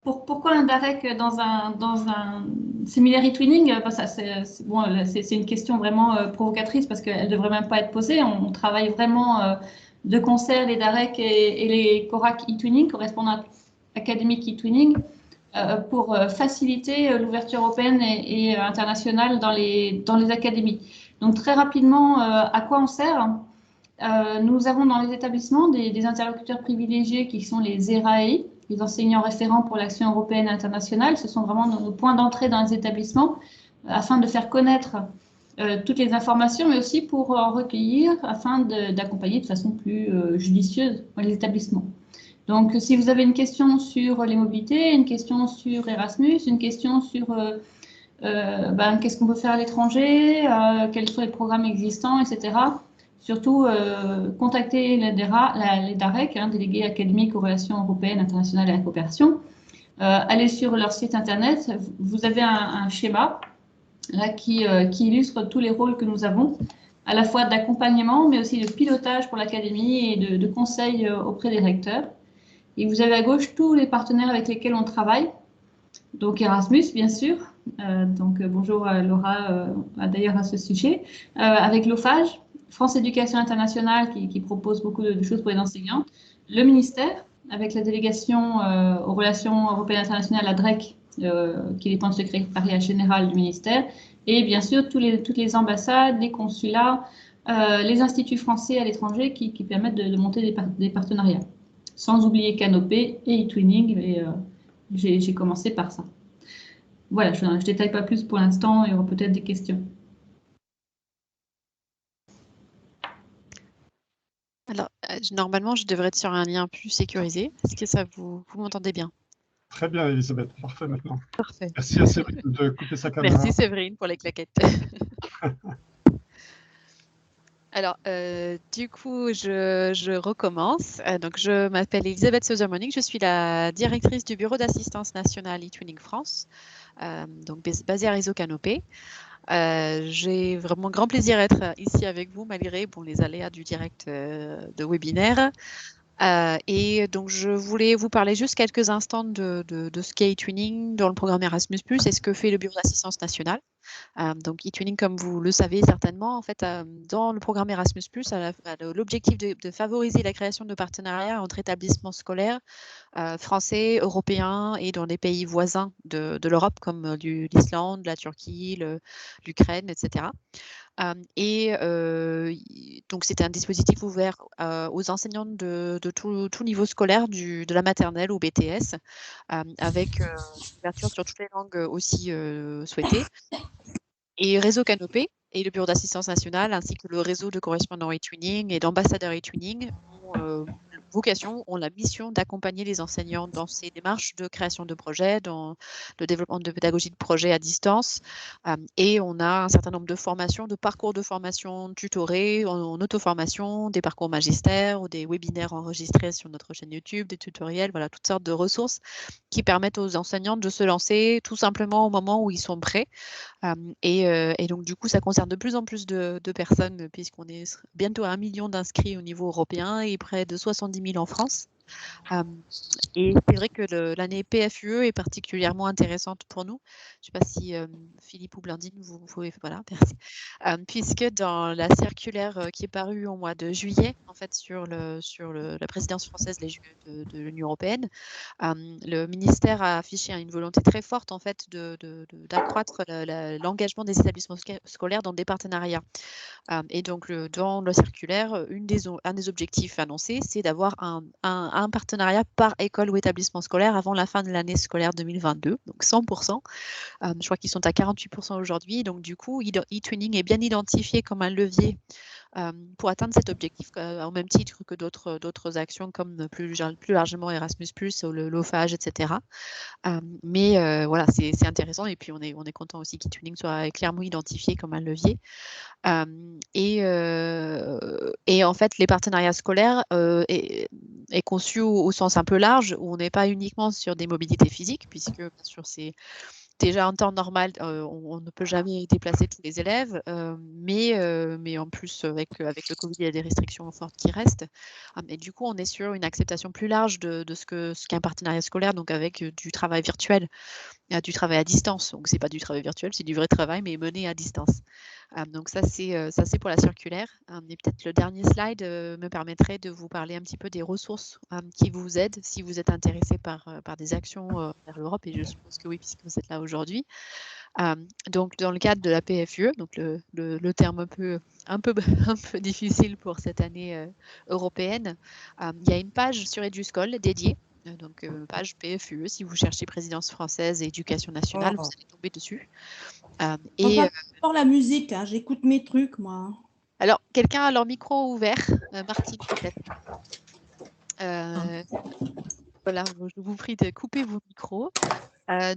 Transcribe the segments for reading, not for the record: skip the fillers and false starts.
Pourquoi un DAREC dans un similaire e-twinning? Bon, c'est une question vraiment provocatrice parce qu'elle ne devrait même pas être posée. On travaille vraiment de concert les DAREC et les CORAC e-twinning, correspondants académiques e-twinning, pour faciliter l'ouverture européenne et internationale dans les académies. Donc très rapidement, à quoi on sert? Nous avons dans les établissements des interlocuteurs privilégiés qui sont les ERAI, les enseignants référents pour l'action européenne et internationale. Ce sont vraiment nos points d'entrée dans les établissements afin de faire connaître toutes les informations, mais aussi pour en recueillir afin d'accompagner de façon plus judicieuse les établissements. Donc, si vous avez une question sur les mobilités, une question sur Erasmus, une question sur qu'est-ce qu'on peut faire à l'étranger, quels sont les programmes existants, etc. Surtout, contacter les DAREC, délégués académiques aux relations européennes, internationales et à la coopération. Allez sur leur site internet, vous avez un schéma là, qui illustre tous les rôles que nous avons, à la fois d'accompagnement, mais aussi de pilotage pour l'académie et de conseil auprès des recteurs. Et vous avez à gauche tous les partenaires avec lesquels on travaille. Donc Erasmus, bien sûr. Bonjour Laura, d'ailleurs à ce sujet. Avec l'OFAGE, France Éducation Internationale qui propose beaucoup de choses pour les enseignants. Le ministère, avec la délégation aux relations européennes internationales, la DREC, qui dépend du secrétariat général du ministère. Et bien sûr, toutes les ambassades, les consulats, les instituts français à l'étranger qui permettent de monter des partenariats. Sans oublier Canopé et eTwinning, mais j'ai commencé par ça. Voilà, je ne détaille pas plus pour l'instant, il y aura peut-être des questions. Alors, normalement, je devrais être sur un lien plus sécurisé. Est-ce que ça vous m'entendez bien? Très bien, Elisabeth. Parfait maintenant. Parfait. Merci à Séverine de couper sa caméra. Merci Séverine pour les claquettes. Alors, du coup, je recommence. Donc, je m'appelle Elisabeth Sauzer-Monning. Je suis la directrice du bureau d'assistance nationale eTwinning France, donc basée à Réseau Canopé. J'ai vraiment grand plaisir à être ici avec vous, malgré les aléas du direct de webinaire. Et donc, je voulais vous parler juste quelques instants de ce qu'est eTwinning dans le programme Erasmus+, et ce que fait le bureau d'assistance nationale. Donc, eTwinning, comme vous le savez certainement, en fait, dans le programme Erasmus+, a l'objectif de favoriser la création de partenariats entre établissements scolaires français, européens et dans des pays voisins de l'Europe, comme l'Islande, la Turquie, l'Ukraine, etc. Donc, c'est un dispositif ouvert aux enseignants de tout niveau scolaire, de la maternelle au BTS, avec une ouverture sur toutes les langues aussi souhaitées. Et Réseau Canopé et le Bureau d'assistance nationale, ainsi que le réseau de correspondants eTwinning et d'ambassadeurs eTwinning ont la mission d'accompagner les enseignants dans ces démarches de création de projets, dans le développement de pédagogie de projets à distance. Et on a un certain nombre de formations, de parcours de formation tutorés, en auto-formation, des parcours magistères ou des webinaires enregistrés sur notre chaîne YouTube, des tutoriels, voilà, toutes sortes de ressources qui permettent aux enseignants de se lancer tout simplement au moment où ils sont prêts. Et donc, du coup, ça concerne de plus en plus de personnes, puisqu'on est bientôt à 1 million d'inscrits au niveau européen et près de 70 000 en France. Et c'est vrai que l'année PFUE est particulièrement intéressante pour nous. Je ne sais pas si Philippe ou Blandine, vous pouvez... Voilà, merci. Puisque dans la circulaire qui est parue au mois de juillet, en fait, sur la présidence française de l'Union européenne, le ministère a affiché une volonté très forte, en fait, d'accroître l'engagement des établissements scolaires dans des partenariats. Et donc, dans la circulaire, un des objectifs annoncés, c'est d'avoir un partenariat par école ou établissement scolaire avant la fin de l'année scolaire 2022, donc 100%. Je crois qu'ils sont à 48% aujourd'hui. Donc, du coup, eTwinning est bien identifié comme un levier pour atteindre cet objectif, au même titre que d'autres actions comme plus largement Erasmus+, ou l'OFAGE, etc. Mais voilà, c'est intéressant. Et puis, on est content aussi qu'eTwinning soit clairement identifié comme un levier. Et en fait, les partenariats scolaires est conçu au sens un peu large, où on n'est pas uniquement sur des mobilités physiques, puisque bien sûr, c'est déjà en temps normal, on ne peut jamais déplacer tous les élèves, mais en plus avec le Covid, il y a des restrictions fortes qui restent. Et du coup, on est sur une acceptation plus large de ce qu'est un partenariat scolaire, donc avec du travail virtuel, du travail à distance. Donc c'est pas du travail virtuel, c'est du vrai travail, mais mené à distance. Donc ça c'est pour la circulaire. Et peut-être le dernier slide me permettrait de vous parler un petit peu des ressources qui vous aident si vous êtes intéressé par des actions vers l'Europe, et je suppose que oui, puisque vous êtes là aujourd'hui. Donc dans le cadre de la PFUE, donc le terme un peu difficile pour cette année européenne, il y a une page sur EduSchool dédiée. Donc, page PFUE, si vous cherchez présidence française et éducation nationale, vous allez tomber dessus. J'entends la musique, hein, j'écoute mes trucs, moi. Alors, quelqu'un a leur micro ouvert, Martine peut-être. Voilà, je vous prie de couper vos micros.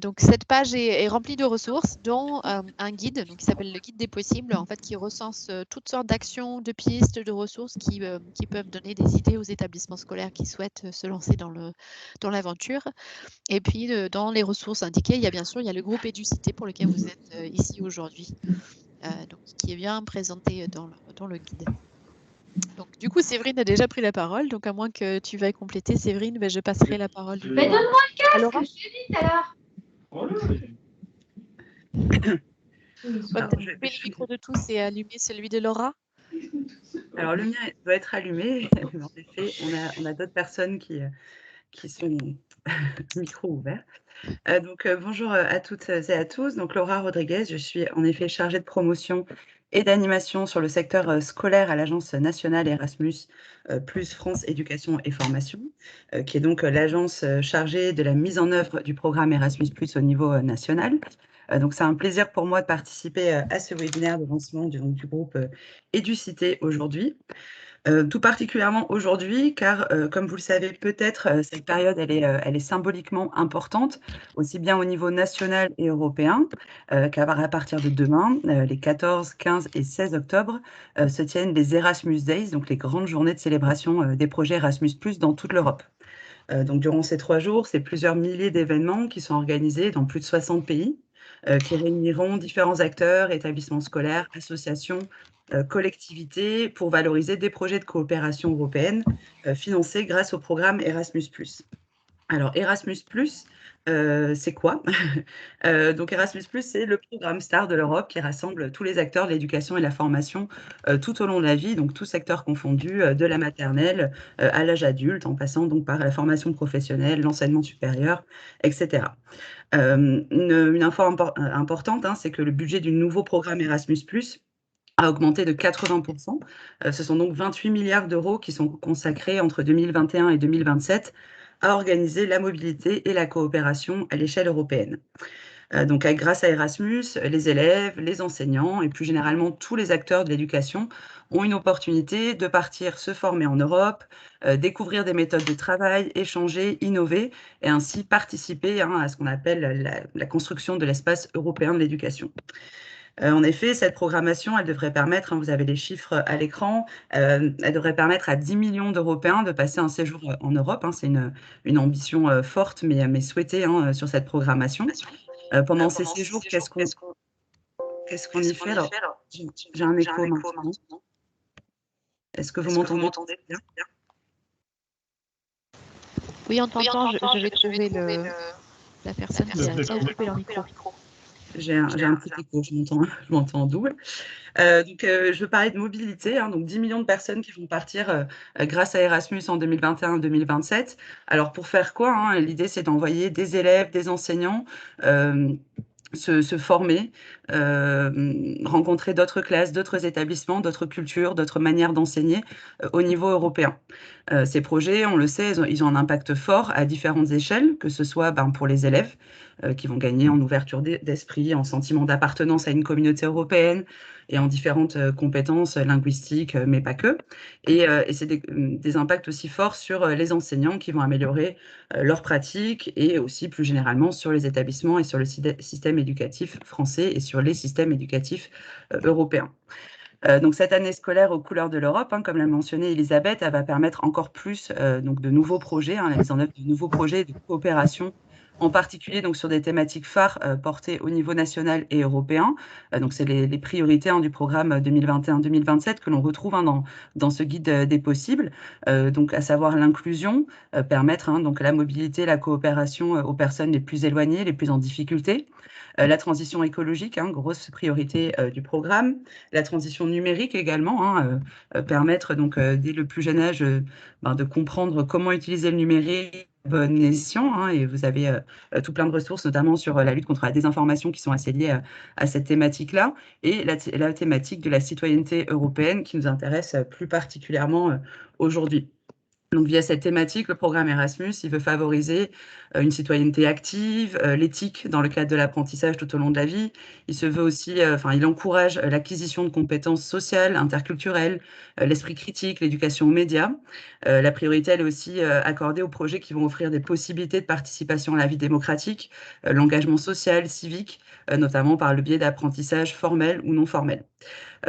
Donc, cette page est remplie de ressources, dont un guide qui s'appelle le guide des possibles, en fait, qui recense toutes sortes d'actions, de pistes, de ressources qui peuvent donner des idées aux établissements scolaires qui souhaitent se lancer dans l'aventure. Et puis, dans les ressources indiquées, il y a le groupe Éducité pour lequel vous êtes ici aujourd'hui, donc qui est bien présenté dans le guide. Donc, du coup, Séverine a déjà pris la parole. Donc, à moins que tu veuilles compléter, Séverine, je passerai la parole. Mais donne-moi le casque, je t'ai dit tout à l'heure. Peut-être couper le micro de tous et allumer celui de Laura. Alors, le mien doit être allumé. En effet, on a d'autres personnes qui sont micro ouverts. Donc, bonjour à toutes et à tous. Donc, Laura Rodriguez, je suis en effet chargée de promotion et d'animation sur le secteur scolaire à l'Agence nationale Erasmus plus France Éducation et Formation, qui est donc l'agence chargée de la mise en œuvre du programme Erasmus plus au niveau national. Donc, c'est un plaisir pour moi de participer à ce webinaire de lancement du groupe Éducité aujourd'hui. Tout particulièrement aujourd'hui, car comme vous le savez peut-être, cette période, elle est symboliquement importante, aussi bien au niveau national et européen, car à partir de demain, les 14, 15 et 16 octobre, se tiennent les Erasmus Days, donc les grandes journées de célébration des projets Erasmus+, dans toute l'Europe. Donc durant ces 3 jours, c'est plusieurs milliers d'événements qui sont organisés dans plus de 60 pays, qui réuniront différents acteurs, établissements scolaires, associations, collectivités pour valoriser des projets de coopération européenne financés grâce au programme Erasmus+. Alors Erasmus+, c'est quoi? Donc Erasmus+, c'est le programme star de l'Europe qui rassemble tous les acteurs de l'éducation et de la formation tout au long de la vie, donc tous secteurs confondus, de la maternelle à l'âge adulte, en passant donc par la formation professionnelle, l'enseignement supérieur, etc. Une info importante, c'est que le budget du nouveau programme Erasmus+, a augmenté de 80%. Ce sont donc 28 milliards d'euros qui sont consacrés entre 2021 et 2027 à organiser la mobilité et la coopération à l'échelle européenne. Donc, grâce à Erasmus, les élèves, les enseignants et plus généralement tous les acteurs de l'éducation ont une opportunité de partir se former en Europe, découvrir des méthodes de travail, échanger, innover et ainsi participer à ce qu'on appelle la construction de l'espace européen de l'éducation. En effet, cette programmation, elle devrait permettre, vous avez les chiffres à l'écran, elle devrait permettre à 10 millions d'Européens de passer un séjour en Europe. C'est une ambition forte, mais souhaitée sur cette programmation. Pendant ces séjours, qu'est-ce qu'on y fait? Alors, j'ai un écho maintenant. Est-ce que vous m'entendez bien? Oui, on t'entend. Je vais trouver la personne qui a coupé leur micro. J'ai un petit écho, je m'entends en double. Donc, je veux parler de mobilité, donc 10 millions de personnes qui vont partir grâce à Erasmus en 2021-2027. Alors, pour faire quoi? L'idée, c'est d'envoyer des élèves, des enseignants se former, rencontrer d'autres classes, d'autres établissements, d'autres cultures, d'autres manières d'enseigner au niveau européen. Ces projets, on le sait, ils ont un impact fort à différentes échelles, que ce soit pour les élèves qui vont gagner en ouverture d'esprit, en sentiment d'appartenance à une communauté européenne et en différentes compétences linguistiques, mais pas que. Et c'est des impacts aussi forts sur les enseignants qui vont améliorer leurs pratiques et aussi plus généralement sur les établissements et sur le système éducatif français et sur les systèmes éducatifs européens. Donc cette année scolaire aux couleurs de l'Europe, comme l'a mentionné Elisabeth, elle va permettre encore plus donc de nouveaux projets, la mise en œuvre de nouveaux projets de coopération en particulier donc, sur des thématiques phares portées au niveau national et européen. Donc, c'est les priorités du programme 2021-2027 que l'on retrouve dans ce guide des possibles, donc à savoir l'inclusion, permettre donc la mobilité, la coopération aux personnes les plus éloignées, les plus en difficulté. La transition écologique, grosse priorité du programme. La transition numérique également, permettre donc dès le plus jeune âge de comprendre comment utiliser le numérique à bon escient. Et vous avez tout plein de ressources, notamment sur la lutte contre la désinformation qui sont assez liées à cette thématique-là. Et la thématique de la citoyenneté européenne qui nous intéresse plus particulièrement aujourd'hui. Donc, via cette thématique, le programme Erasmus, il veut favoriser une citoyenneté active, l'éthique dans le cadre de l'apprentissage tout au long de la vie. Il se veut aussi, il encourage l'acquisition de compétences sociales, interculturelles, l'esprit critique, l'éducation aux médias. La priorité, elle est aussi accordée aux projets qui vont offrir des possibilités de participation à la vie démocratique, l'engagement social, civique, notamment par le biais d'apprentissage formel ou non formel.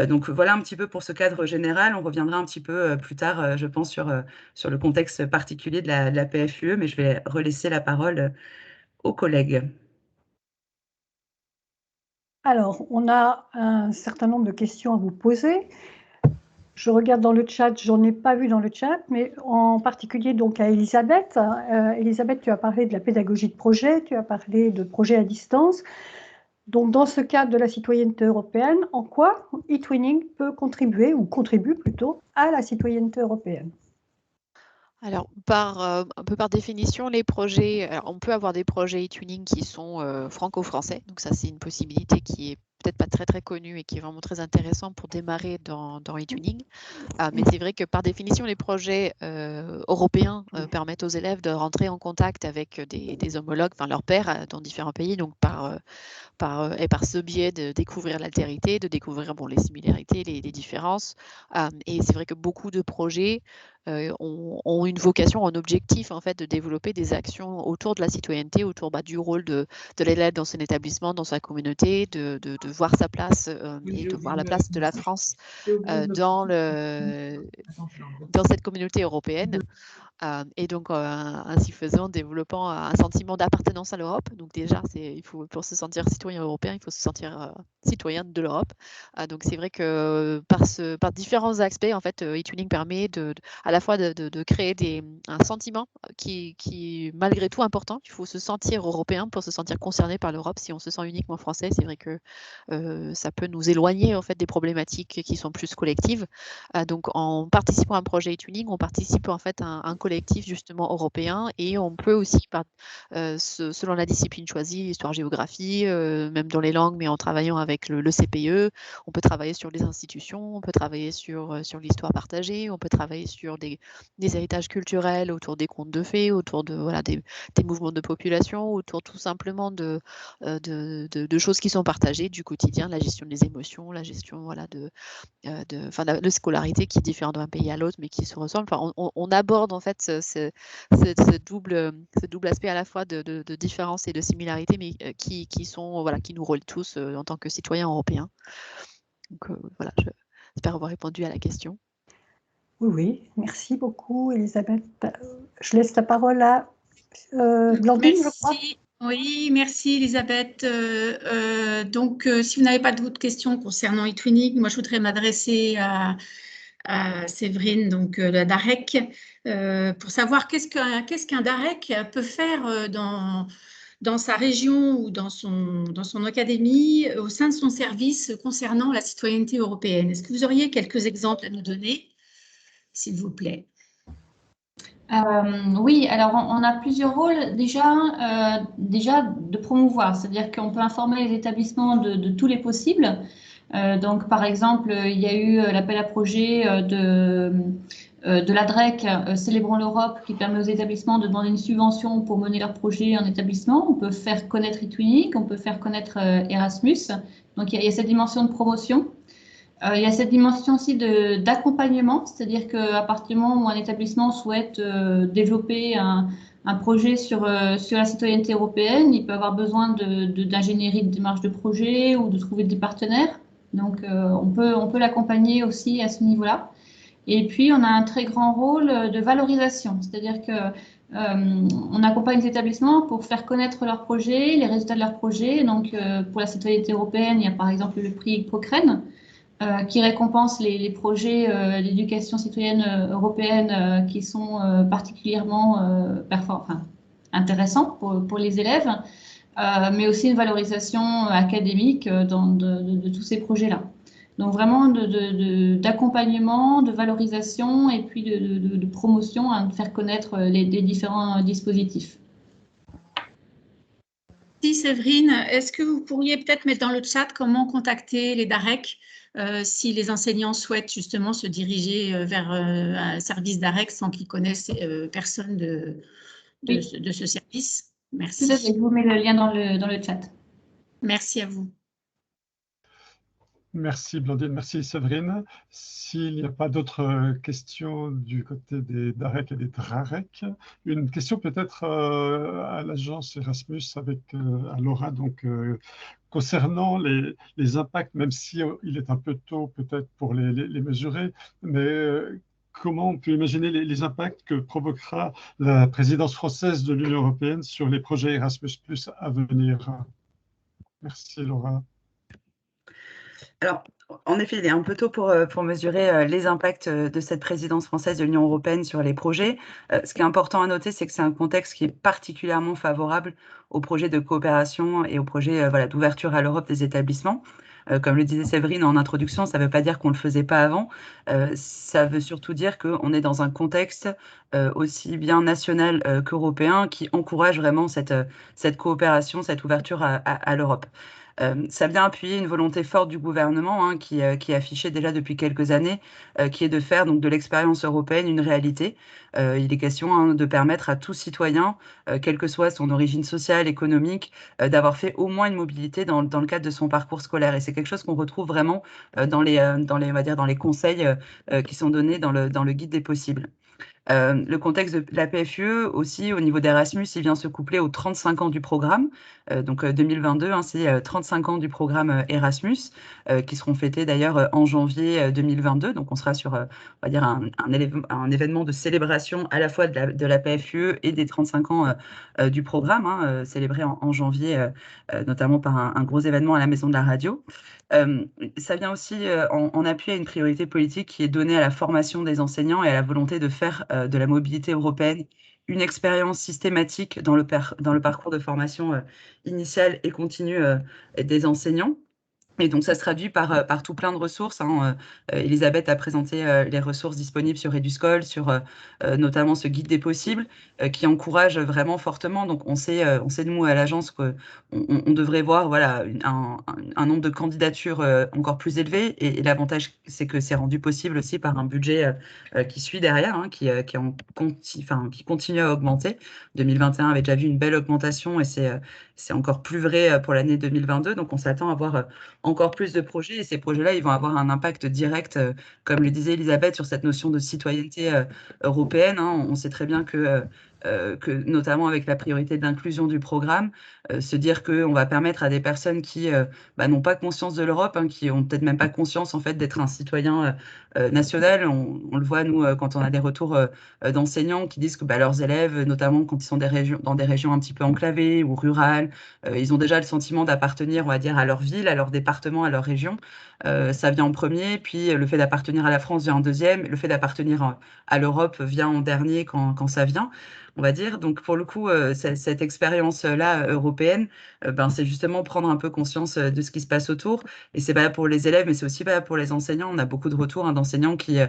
Donc voilà un petit peu pour ce cadre général. On reviendra un petit peu plus tard, je pense, sur le contexte particulier de la PFUE, mais je vais relaisser la parole aux collègues. Alors, on a un certain nombre de questions à vous poser. Je regarde dans le chat, j'en ai pas vu dans le chat, mais en particulier donc à Elisabeth. Elisabeth, tu as parlé de la pédagogie de projet, tu as parlé de projets à distance. Donc, dans ce cadre de la citoyenneté européenne, en quoi eTwinning peut contribuer, ou contribue plutôt, à la citoyenneté européenne? Alors, un peu par définition, les projets, on peut avoir des projets eTwinning qui sont franco-français, donc ça c'est une possibilité qui est peut-être pas très très connue et qui est vraiment très intéressant pour démarrer dans eTwinning. Mais c'est vrai que par définition, les projets européens permettent aux élèves de rentrer en contact avec des homologues, enfin leurs pairs dans différents pays, donc par ce biais de découvrir l'altérité, de découvrir les similarités, les différences. Et c'est vrai que beaucoup de projets ont une vocation, un objectif en fait de développer des actions autour de la citoyenneté, autour du rôle de l'élève dans son établissement, dans sa communauté, de voir sa place et de voir la place de la France dans cette communauté européenne. Et donc, ainsi faisant, développant un sentiment d'appartenance à l'Europe. Donc déjà, pour se sentir citoyen européen, il faut se sentir citoyen de l'Europe. Donc c'est vrai que par différents aspects, en fait, eTwinning permet à la fois de créer un sentiment qui est malgré tout important. Il faut se sentir européen pour se sentir concerné par l'Europe. Si on se sent uniquement français, c'est vrai que ça peut nous éloigner en fait des problématiques qui sont plus collectives. Donc en participant à un projet eTwinning, on participe en fait à un collectif justement européen et on peut aussi, selon la discipline choisie, histoire-géographie, même dans les langues, mais en travaillant avec le CPE, on peut travailler sur les institutions, on peut travailler sur l'histoire partagée, on peut travailler sur des héritages culturels autour des contes de fées, autour des mouvements de population, autour tout simplement de choses qui sont partagées du quotidien, la gestion des émotions, la gestion de scolarité qui diffère d'un pays à l'autre mais qui se ressemble. Enfin, on aborde en fait ce double aspect à la fois de différence et de similarité, mais qui nous relient tous en tant que citoyens européens. Donc voilà, j'espère avoir répondu à la question. Oui, merci beaucoup Elisabeth. Je laisse la parole à Blandine, je crois. Oui, merci Elisabeth. Donc, si vous n'avez pas d'autres questions concernant eTwinning, moi je voudrais m'adresser à Séverine, donc la DAREC, pour savoir qu'est-ce qu'un DAREC peut faire dans sa région ou dans son académie au sein de son service concernant la citoyenneté européenne. Est-ce que vous auriez quelques exemples à nous donner, s'il vous plaît? Oui, alors on a plusieurs rôles déjà de promouvoir, c'est-à-dire qu'on peut informer les établissements de tous les possibles. Donc par exemple, il y a eu l'appel à projet de la DREC, Célébrons l'Europe, qui permet aux établissements de demander une subvention pour mener leur projet en établissement. On peut faire connaître eTwinning, on peut faire connaître Erasmus. Donc il y a cette dimension de promotion. Il y a cette dimension aussi d'accompagnement, c'est-à-dire qu'à partir du moment où un établissement souhaite développer un projet sur la citoyenneté européenne, il peut avoir besoin d'ingénierie de démarche de projet ou de trouver des partenaires. Donc, on peut l'accompagner aussi à ce niveau-là. Et puis, on a un très grand rôle de valorisation, c'est-à-dire que On accompagne les établissements pour faire connaître leurs projets, les résultats de leurs projets. Donc, pour la citoyenneté européenne, il y a par exemple le prix Cochrane, qui récompense les projets d'éducation citoyenne européenne qui sont particulièrement intéressants pour les élèves, mais aussi une valorisation académique de tous ces projets-là. Donc vraiment d'accompagnement, de valorisation et puis de promotion, de faire connaître les différents dispositifs. Merci Séverine. Est-ce que vous pourriez peut-être mettre dans le chat comment contacter les DAREC si les enseignants souhaitent justement se diriger vers un service DAREC sans qu'ils connaissent personne de ce service? Merci. Je vous mets le lien dans le chat. Merci à vous. Merci Blandine, merci Séverine. S'il n'y a pas d'autres questions du côté des DAREC et des DRAREC, une question peut-être à l'agence Erasmus avec à Laura, donc concernant les impacts, même si il est un peu tôt peut-être pour les mesurer, mais comment on peut imaginer les impacts que provoquera la présidence française de l'Union européenne sur les projets Erasmus+ à venir? Merci Laura. Alors, en effet, il est un peu tôt pour mesurer les impacts de cette présidence française de l'Union européenne sur les projets. Ce qui est important à noter, c'est que c'est un contexte qui est particulièrement favorable aux projets de coopération et aux projets d'ouverture à l'Europe des établissements. Comme le disait Séverine en introduction, ça ne veut pas dire qu'on ne le faisait pas avant. Ça veut surtout dire qu'on est dans un contexte aussi bien national qu'européen qui encourage vraiment cette coopération, cette ouverture à l'Europe. Ça vient appuyer une volonté forte du gouvernement qui est affichée déjà depuis quelques années, qui est de faire donc de l'expérience européenne une réalité. Il est question de permettre à tout citoyen, quelle que soit son origine sociale, économique, d'avoir fait au moins une mobilité dans le cadre de son parcours scolaire. Et c'est quelque chose qu'on retrouve vraiment dans les conseils qui sont donnés dans le guide des possibles. Le contexte de la PFUE aussi, au niveau d'Erasmus, il vient se coupler aux 35 ans du programme. Donc 2022, c'est 35 ans du programme Erasmus, qui seront fêtés d'ailleurs en janvier 2022. Donc on sera sur, on va dire, un événement de célébration à la fois de la PFUE et des 35 ans du programme, célébré en janvier, notamment par un gros événement à la Maison de la Radio. Ça vient aussi en appui à une priorité politique qui est donnée à la formation des enseignants et à la volonté de faire de la mobilité européenne une expérience systématique dans le parcours de formation initiale et continue des enseignants. Et donc, ça se traduit par tout plein de ressources. Elisabeth a présenté les ressources disponibles sur Eduscol, sur notamment ce guide des possibles, qui encourage vraiment fortement. Donc, on sait nous, à l'agence, qu'on devrait voir un nombre de candidatures encore plus élevé. Et l'avantage, c'est que c'est rendu possible aussi par un budget qui suit derrière, qui continue à augmenter. 2021 avait déjà vu une belle augmentation et c'est encore plus vrai pour l'année 2022. Donc, on s'attend à voir encore plus de projets et ces projets-là, ils vont avoir un impact direct, comme le disait Elisabeth, sur cette notion de citoyenneté européenne. On sait très bien que notamment avec la priorité de l'inclusion du programme, se dire qu'on va permettre à des personnes qui n'ont pas conscience de l'Europe, qui n'ont peut-être même pas conscience en fait d'être un citoyen national. On le voit, nous, quand on a des retours d'enseignants qui disent que leurs élèves, notamment quand ils sont dans des régions un petit peu enclavées ou rurales, ils ont déjà le sentiment d'appartenir, on va dire, à leur ville, à leur département, à leur région. Ça vient en premier, puis le fait d'appartenir à la France vient en deuxième, le fait d'appartenir à l'Europe vient en dernier quand ça vient, on va dire. Donc, pour le coup, cette expérience-là européenne, c'est justement prendre un peu conscience de ce qui se passe autour. Et c'est pas pour les élèves, mais c'est aussi pour les enseignants. On a beaucoup de retours d'enseignants qui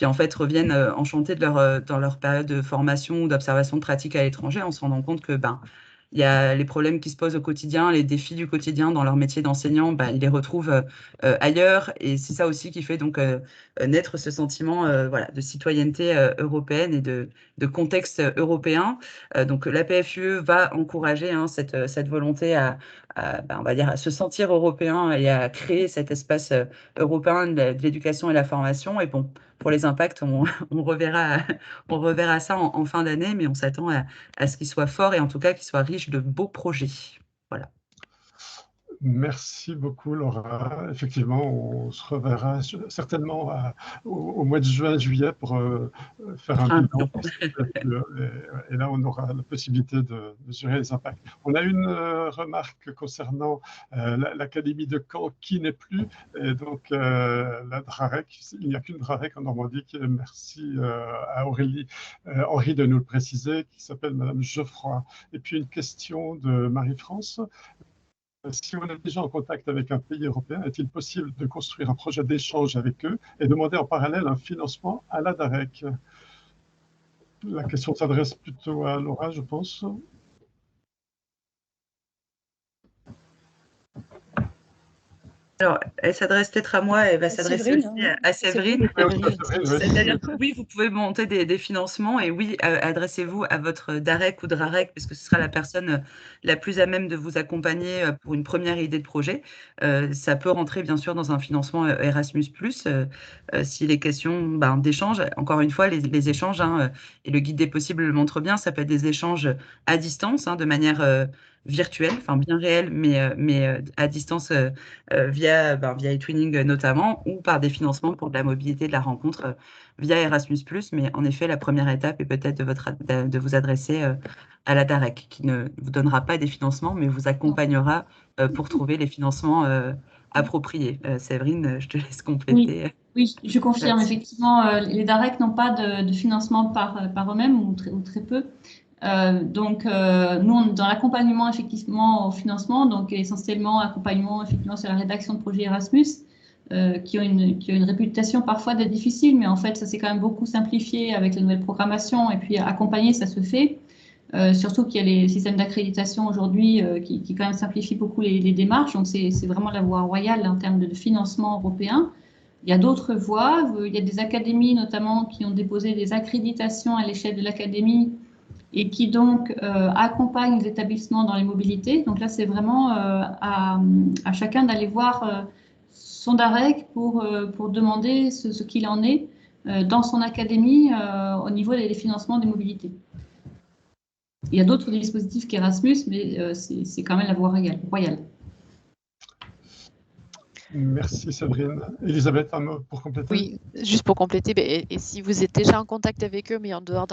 en fait reviennent enchantés dans leur période de formation ou d'observation de pratique à l'étranger en se rendant compte que il y a les problèmes qui se posent au quotidien, les défis du quotidien dans leur métier d'enseignant, ils les retrouvent ailleurs. Et c'est ça aussi qui fait donc naître ce sentiment de citoyenneté européenne et de contexte européen. Donc la PFUE va encourager cette volonté on va dire, à se sentir européen et à créer cet espace européen de l'éducation et de la formation. Et bon, pour les impacts, on reverra ça en fin d'année, mais on s'attend à ce qu'il soit fort et en tout cas qu'il soit riche de beaux projets. Voilà. Merci beaucoup, Laura. Effectivement, on se reverra certainement au mois de juin, juillet pour faire un bilan. Et là, on aura la possibilité de mesurer les impacts. On a une remarque concernant l'Académie de Caen qui n'est plus. Et donc, la DRAREC, il n'y a qu'une DRAREC en Normandie. Merci à Aurélie Henri de nous le préciser, qui s'appelle Madame Geoffroy. Et puis, une question de Marie-France. Si on est déjà en contact avec un pays européen, est-il possible de construire un projet d'échange avec eux et demander en parallèle un financement à la DAREC? La question s'adresse plutôt à Laura, je pense. Alors, elle s'adresse peut-être à moi, elle va s'adresser aussi à Séverine. C'est-à-dire que oui, vous pouvez monter des financements et oui, adressez-vous à votre DAREC ou DRAREC parce que ce sera la personne la plus à même de vous accompagner pour une première idée de projet. Ça peut rentrer bien sûr dans un financement Erasmus+, s'il est question d'échanges. Encore une fois, les échanges, et le guide des possibles le montre bien, ça peut être des échanges à distance, de manière virtuelle, enfin bien réelle, mais à distance via eTwinning notamment, ou par des financements pour de la mobilité, de la rencontre via Erasmus+. Mais en effet, la première étape est peut-être de vous adresser à la DAREC, qui ne vous donnera pas des financements, mais vous accompagnera pour trouver les financements appropriés. Séverine, je te laisse compléter. Oui, je confirme. Effectivement, les DAREC n'ont pas de financement par eux-mêmes ou très peu. Donc, nous, dans l'accompagnement effectivement au financement, donc essentiellement accompagnement effectivement sur la rédaction de projets Erasmus, qui ont une réputation parfois d'être difficile, mais en fait, ça s'est quand même beaucoup simplifié avec la nouvelle programmation. Et puis, accompagner, ça se fait. Surtout qu'il y a les systèmes d'accréditation aujourd'hui qui quand même simplifient beaucoup les démarches. Donc, c'est vraiment la voie royale en termes de financement européen. Il y a d'autres voies. Il y a des académies notamment qui ont déposé des accréditations à l'échelle de l'académie et qui donc accompagnent les établissements dans les mobilités. Donc là, c'est vraiment à chacun d'aller voir son DAREC pour demander ce qu'il en est dans son académie au niveau des financements des mobilités. Il y a d'autres dispositifs qu'Erasmus, mais c'est quand même la voie royale. Merci Séverine. Elisabeth, un mot pour compléter? Oui, juste pour compléter, et si vous êtes déjà en contact avec eux, mais en dehors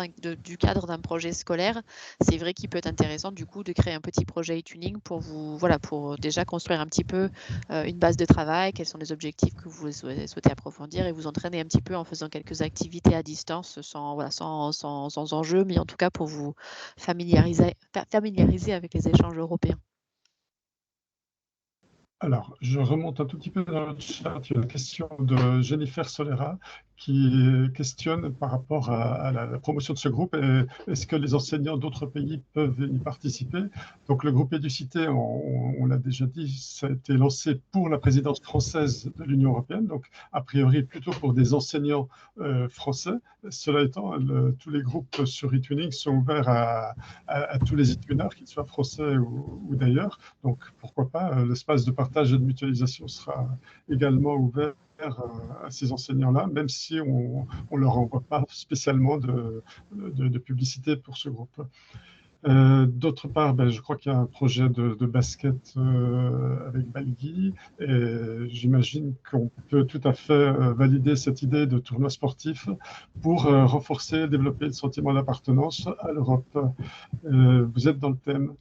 du cadre d'un projet scolaire, c'est vrai qu'il peut être intéressant du coup de créer un petit projet e-tuning pour pour déjà construire un petit peu une base de travail, quels sont les objectifs que vous souhaitez approfondir et vous entraîner un petit peu en faisant quelques activités à distance sans enjeu, mais en tout cas pour vous familiariser avec les échanges européens. Alors, je remonte un tout petit peu dans le chat. Il y a une question de Jennifer Solera qui questionne par rapport à la promotion de ce groupe. Est-ce que les enseignants d'autres pays peuvent y participer? Donc, le groupe Éducité, on l'a déjà dit, ça a été lancé pour la présidence française de l'Union européenne. Donc, a priori, plutôt pour des enseignants français. Cela étant, tous les groupes sur eTwinning sont ouverts à tous les e-twinners, qu'ils soient français ou d'ailleurs. Donc, pourquoi pas, l'espace de partage et de mutualisation sera également ouvert à ces enseignants-là, même si on ne leur envoie pas spécialement de publicité pour ce groupe. D'autre part, je crois qu'il y a un projet de basket avec Balgui et j'imagine qu'on peut tout à fait valider cette idée de tournoi sportif pour renforcer et développer le sentiment d'appartenance à l'Europe. Vous êtes dans le thème.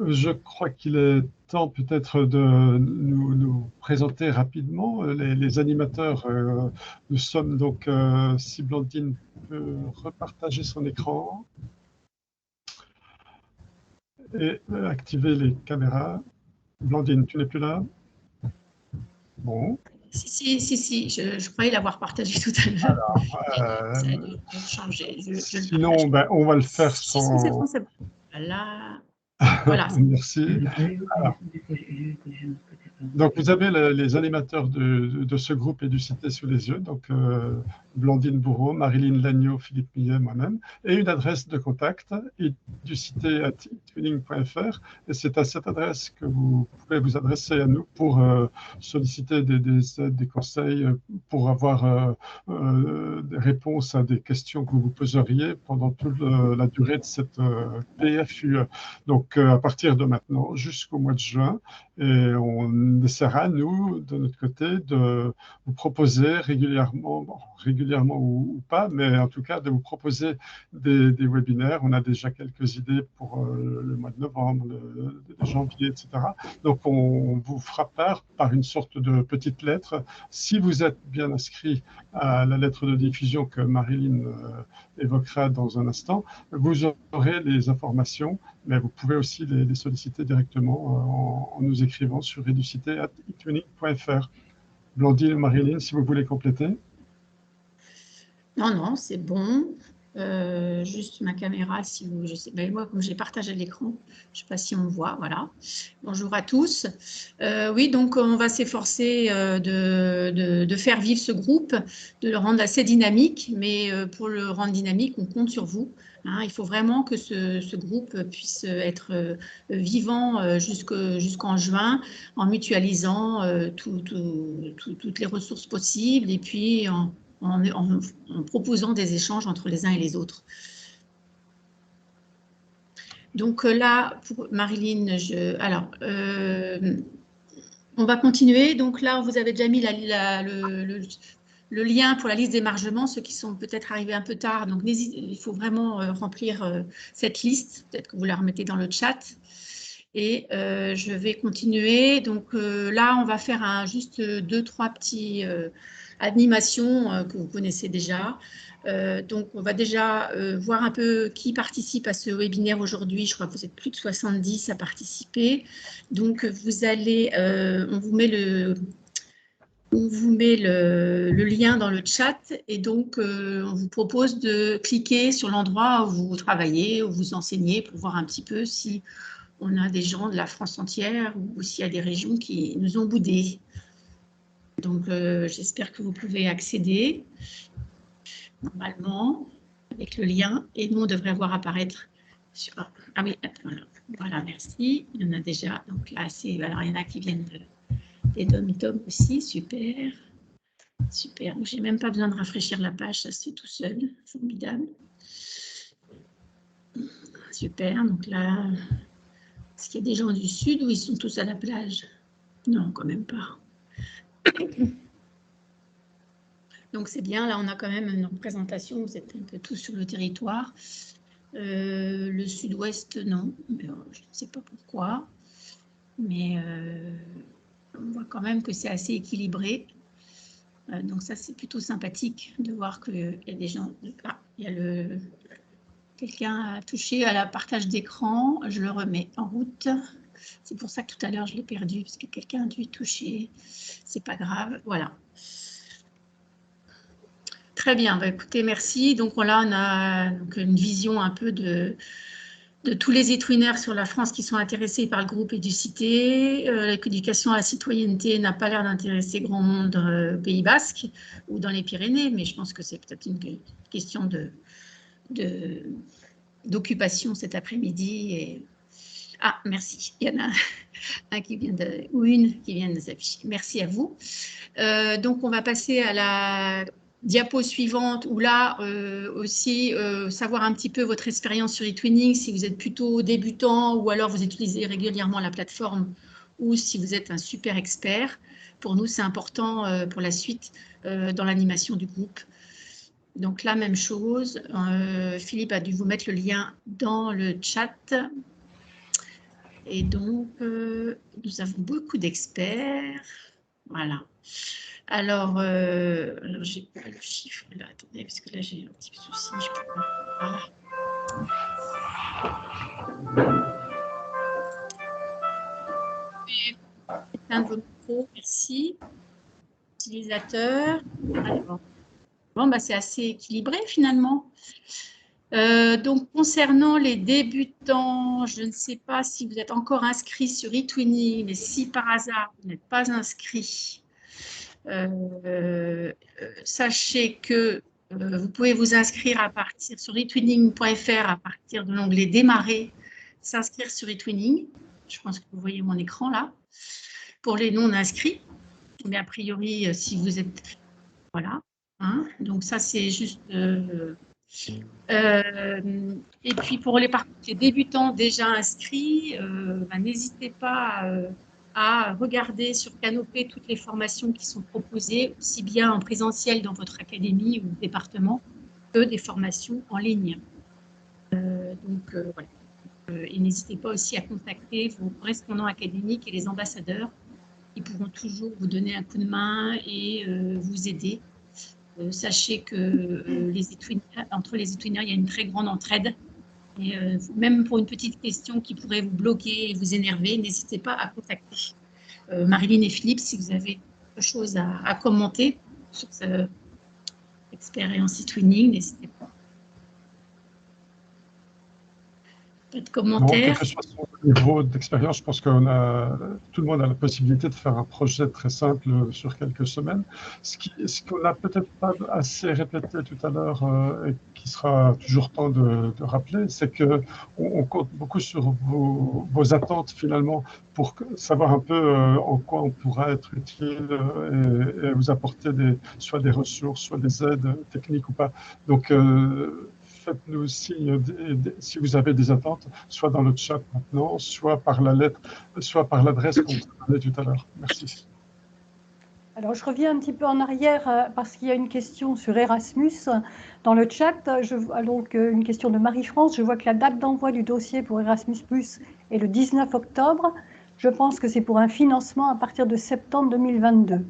Je crois qu'il est temps peut-être de nous présenter rapidement les animateurs. Nous sommes donc, si Blandine peut repartager son écran et activer les caméras. Blandine, tu n'es plus là? Bon. Si, je croyais l'avoir partagé tout à l'heure. Ça a dû changer. Sinon, on va le faire sans... C'est bon. Là... Voilà. Merci. Alors, donc, vous avez les animateurs de ce groupe Éducité sous les yeux, donc Blandine Bourreau, Marilyn Lagneau, Philippe Millet, moi-même, et une adresse de contact, educité@ eTwinning.fr et c'est à cette adresse que vous pouvez vous adresser à nous pour solliciter des aides, des conseils, pour avoir des réponses à des questions que vous vous poseriez pendant toute la durée de cette PFUE. Donc, à partir de maintenant jusqu'au mois de juin, et on essaiera, nous, de notre côté, de vous proposer régulièrement, ou pas, mais en tout cas, de vous proposer des webinaires. On a déjà quelques idées pour le mois de novembre, de janvier, etc. Donc, on vous fera part par une sorte de petite lettre. Si vous êtes bien inscrit à la lettre de diffusion que Marilyn évoquera dans un instant, vous aurez les informations, mais vous pouvez aussi les solliciter directement en nous écrivant sur educité@etwinning.fr. Blandine et Marilyn, si vous voulez compléter. Non, non, c'est bon. Juste ma caméra, si vous, je sais, ben moi, comme j'ai partagé l'écran, je ne sais pas si on me voit, voilà. Bonjour à tous. Oui, donc on va s'efforcer de faire vivre ce groupe, de le rendre assez dynamique, mais pour le rendre dynamique, on compte sur vous. Hein, il faut vraiment que ce groupe puisse être vivant jusqu'en juin, en mutualisant toutes les ressources possibles et puis en proposant des échanges entre les uns et les autres. Donc là, pour Marilyn, on va continuer. Donc là, vous avez déjà mis le lien pour la liste d'émargement, ceux qui sont peut-être arrivés un peu tard. Donc il faut vraiment remplir cette liste. Peut-être que vous la remettez dans le chat. Et je vais continuer. Donc là, on va faire juste 2-3 petits animations que vous connaissez déjà. Donc, on va déjà voir un peu qui participe à ce webinaire aujourd'hui. Je crois que vous êtes plus de 70 à participer. Donc, vous allez, on vous met le lien dans le chat et donc on vous propose de cliquer sur l'endroit où vous travaillez, où vous enseignez pour voir un petit peu si on a des gens de la France entière ou s'il y a des régions qui nous ont boudés. Donc, j'espère que vous pouvez accéder normalement avec le lien et nous, on devrait voir apparaître sur... Ah oui, voilà, merci. Il y en a déjà. Donc là, alors, il y en a qui viennent des dom-tom aussi. Super. Super. Donc, je n'ai même pas besoin de rafraîchir la page. Ça se fait tout seul. Formidable. Super. Donc là, est-ce qu'il y a des gens du sud ou ils sont tous à la plage? Non, quand même pas. Donc, c'est bien. Là, on a quand même une représentation. Vous êtes un peu tous sur le territoire. Le sud-ouest, non. Mais, je ne sais pas pourquoi. Mais on voit quand même que c'est assez équilibré. Donc, ça, c'est plutôt sympathique de voir qu'il y a des gens... Ah, il y a quelqu'un a touché à la partage d'écran. Je le remets en route. C'est pour ça que tout à l'heure, je l'ai perdu, parce que quelqu'un a dû y toucher. C'est pas grave. Voilà. Très bien. Bah, écoutez, merci. Donc, là, on a donc, une vision un peu de tous les étwiners sur la France qui sont intéressés par le groupe Educité. L'éducation à la citoyenneté n'a pas l'air d'intéresser grand monde au Pays Basque ou dans les Pyrénées, mais je pense que c'est peut-être une question d'occupation cet après-midi. Et... Ah, merci. Il y en a un qui vient ou une qui vient de s'afficher. Merci à vous. Donc, on va passer à la diapo suivante où là aussi savoir un petit peu votre expérience sur eTwinning, si vous êtes plutôt débutant ou alors vous utilisez régulièrement la plateforme ou si vous êtes un super expert. Pour nous, c'est important pour la suite dans l'animation du groupe. Donc, la même chose. Philippe a dû vous mettre le lien dans le chat. Et donc, nous avons beaucoup d'experts. Voilà. Alors, je n'ai pas le chiffre là. Attendez, parce que là, j'ai un petit souci. Je peux pas. Éteindre vos micros, merci. Utilisateur. Bon, bah, c'est assez équilibré finalement. Donc, concernant les débutants, je ne sais pas si vous êtes encore inscrit sur eTwinning, mais si par hasard vous n'êtes pas inscrit, sachez que vous pouvez vous inscrire sur eTwinning.fr à partir de l'onglet Démarrer. s'inscrire sur eTwinning. Je pense que vous voyez mon écran là. Pour les non-inscrits, mais a priori, si vous êtes... Voilà. Hein, donc ça, c'est juste... et puis pour les débutants déjà inscrits, n'hésitez pas à regarder sur Canopé toutes les formations qui sont proposées, aussi bien en présentiel dans votre académie ou département, que des formations en ligne. Voilà. Et n'hésitez pas aussi à contacter vos correspondants académiques et les ambassadeurs qui pourront toujours vous donner un coup de main et vous aider. Sachez que entre les eTwinners, il y a une très grande entraide. Et même pour une petite question qui pourrait vous bloquer et vous énerver, n'hésitez pas à contacter Marilyn et Philippe si vous avez quelque chose à commenter sur cette expérience eTwinning. N'hésitez pas. Pas de commentaires. Bon, quel que soit son niveau d'expérience, je pense que tout le monde a la possibilité de faire un projet très simple sur quelques semaines. Ce qu'on n'a peut-être pas assez répété tout à l'heure et qui sera toujours temps de rappeler, c'est qu'on compte beaucoup sur vos attentes finalement pour savoir un peu en quoi on pourra être utile et vous apporter soit des ressources, soit des aides techniques ou pas. Donc, faites-nous signe si vous avez des attentes, soit dans le chat maintenant, soit par la lettre, soit par l'adresse qu'on vous a donnée tout à l'heure. Merci. Alors, je reviens un petit peu en arrière parce qu'il y a une question sur Erasmus dans le chat. Donc, une question de Marie-France. Je vois que la date d'envoi du dossier pour Erasmus+ est le 19 octobre. Je pense que c'est pour un financement à partir de septembre 2022.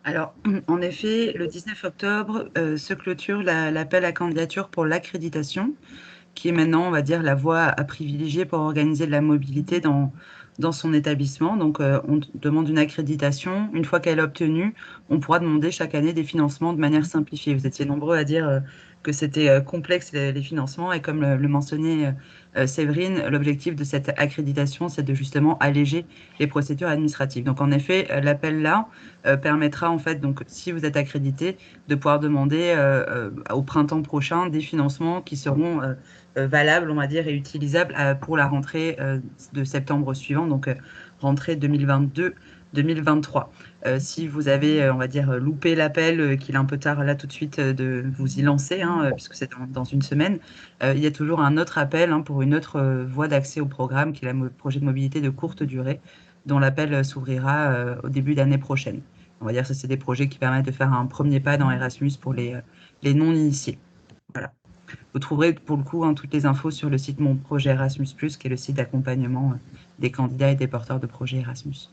Alors, en effet, le 19 octobre se clôture l'appel à candidature pour l'accréditation, qui est maintenant, on va dire, la voie à privilégier pour organiser de la mobilité dans son établissement. Donc, on demande une accréditation. Une fois qu'elle est obtenue, on pourra demander chaque année des financements de manière simplifiée. Vous étiez nombreux à dire que c'était complexe les financements, et comme le mentionnait Séverine, l'objectif de cette accréditation, c'est de justement alléger les procédures administratives. Donc, en effet, l'appel là permettra, en fait, donc, si vous êtes accrédité, de pouvoir demander au printemps prochain des financements qui seront valables, on va dire, et utilisables pour la rentrée de septembre suivant, donc rentrée 2022-2023. Si vous avez, on va dire, loupé l'appel, qu'il est un peu tard là tout de suite de vous y lancer, puisque c'est dans une semaine, il y a toujours un autre appel pour une autre voie d'accès au programme, qui est le projet de mobilité de courte durée, dont l'appel s'ouvrira au début d'année prochaine. On va dire que c'est des projets qui permettent de faire un premier pas dans Erasmus pour les non-initiés. Voilà. Vous trouverez pour le coup toutes les infos sur le site Mon Projet Erasmus+, qui est le site d'accompagnement des candidats et des porteurs de projets Erasmus.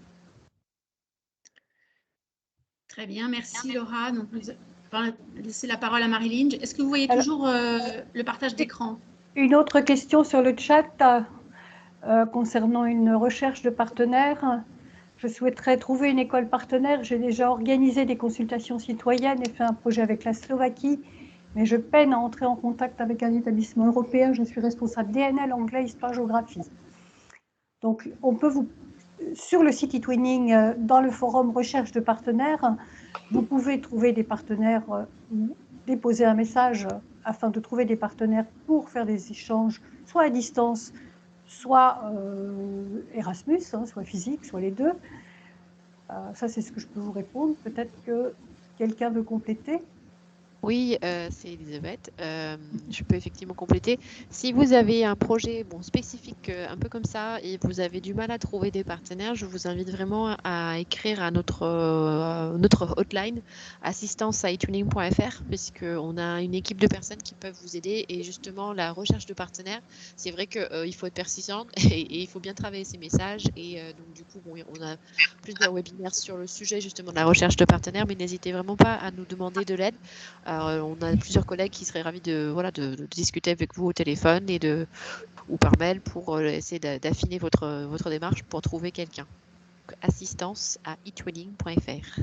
Très bien, merci Laura. Donc, nous allons laisser la parole à Marilyn. Est-ce que vous voyez toujours le partage d'écran? Une autre question sur le chat concernant une recherche de partenaires. Je souhaiterais trouver une école partenaire. J'ai déjà organisé des consultations citoyennes et fait un projet avec la Slovaquie, mais je peine à entrer en contact avec un établissement européen. Je suis responsable DNL, anglais, histoire, géographie. Donc, on peut sur le site eTwinning, dans le forum recherche de partenaires, vous pouvez trouver des partenaires, déposer un message afin de trouver des partenaires pour faire des échanges, soit à distance, soit Erasmus, soit physique, soit les deux. Ça, c'est ce que je peux vous répondre. Peut-être que quelqu'un veut compléter. Oui, c'est Elisabeth. Je peux effectivement compléter. Si vous avez un projet spécifique un peu comme ça et vous avez du mal à trouver des partenaires, je vous invite vraiment à écrire à notre hotline assistance@etwinning.fr, puisqu'on a une équipe de personnes qui peuvent vous aider. Et justement, la recherche de partenaires, c'est vrai qu'il faut être persistant et il faut bien travailler ses messages. Et donc, du coup, on a plusieurs webinaires sur le sujet justement de la recherche de partenaires, mais n'hésitez vraiment pas à nous demander de l'aide. Alors, on a plusieurs collègues qui seraient ravis de discuter avec vous au téléphone ou par mail pour essayer d'affiner votre démarche pour trouver quelqu'un. Assistance@etwinning.fr.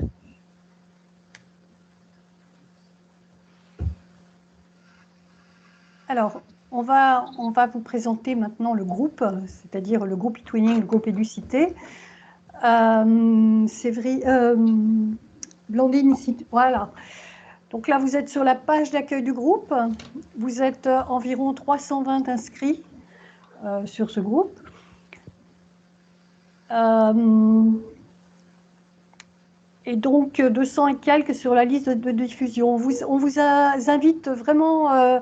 Alors, on va vous présenter maintenant le groupe, c'est-à-dire le groupe eTwinning, le groupe Élucité. Blandine, voilà. Donc là, vous êtes sur la page d'accueil du groupe. Vous êtes environ 320 inscrits sur ce groupe. Et donc 200 et quelques sur la liste de diffusion. On vous invite vraiment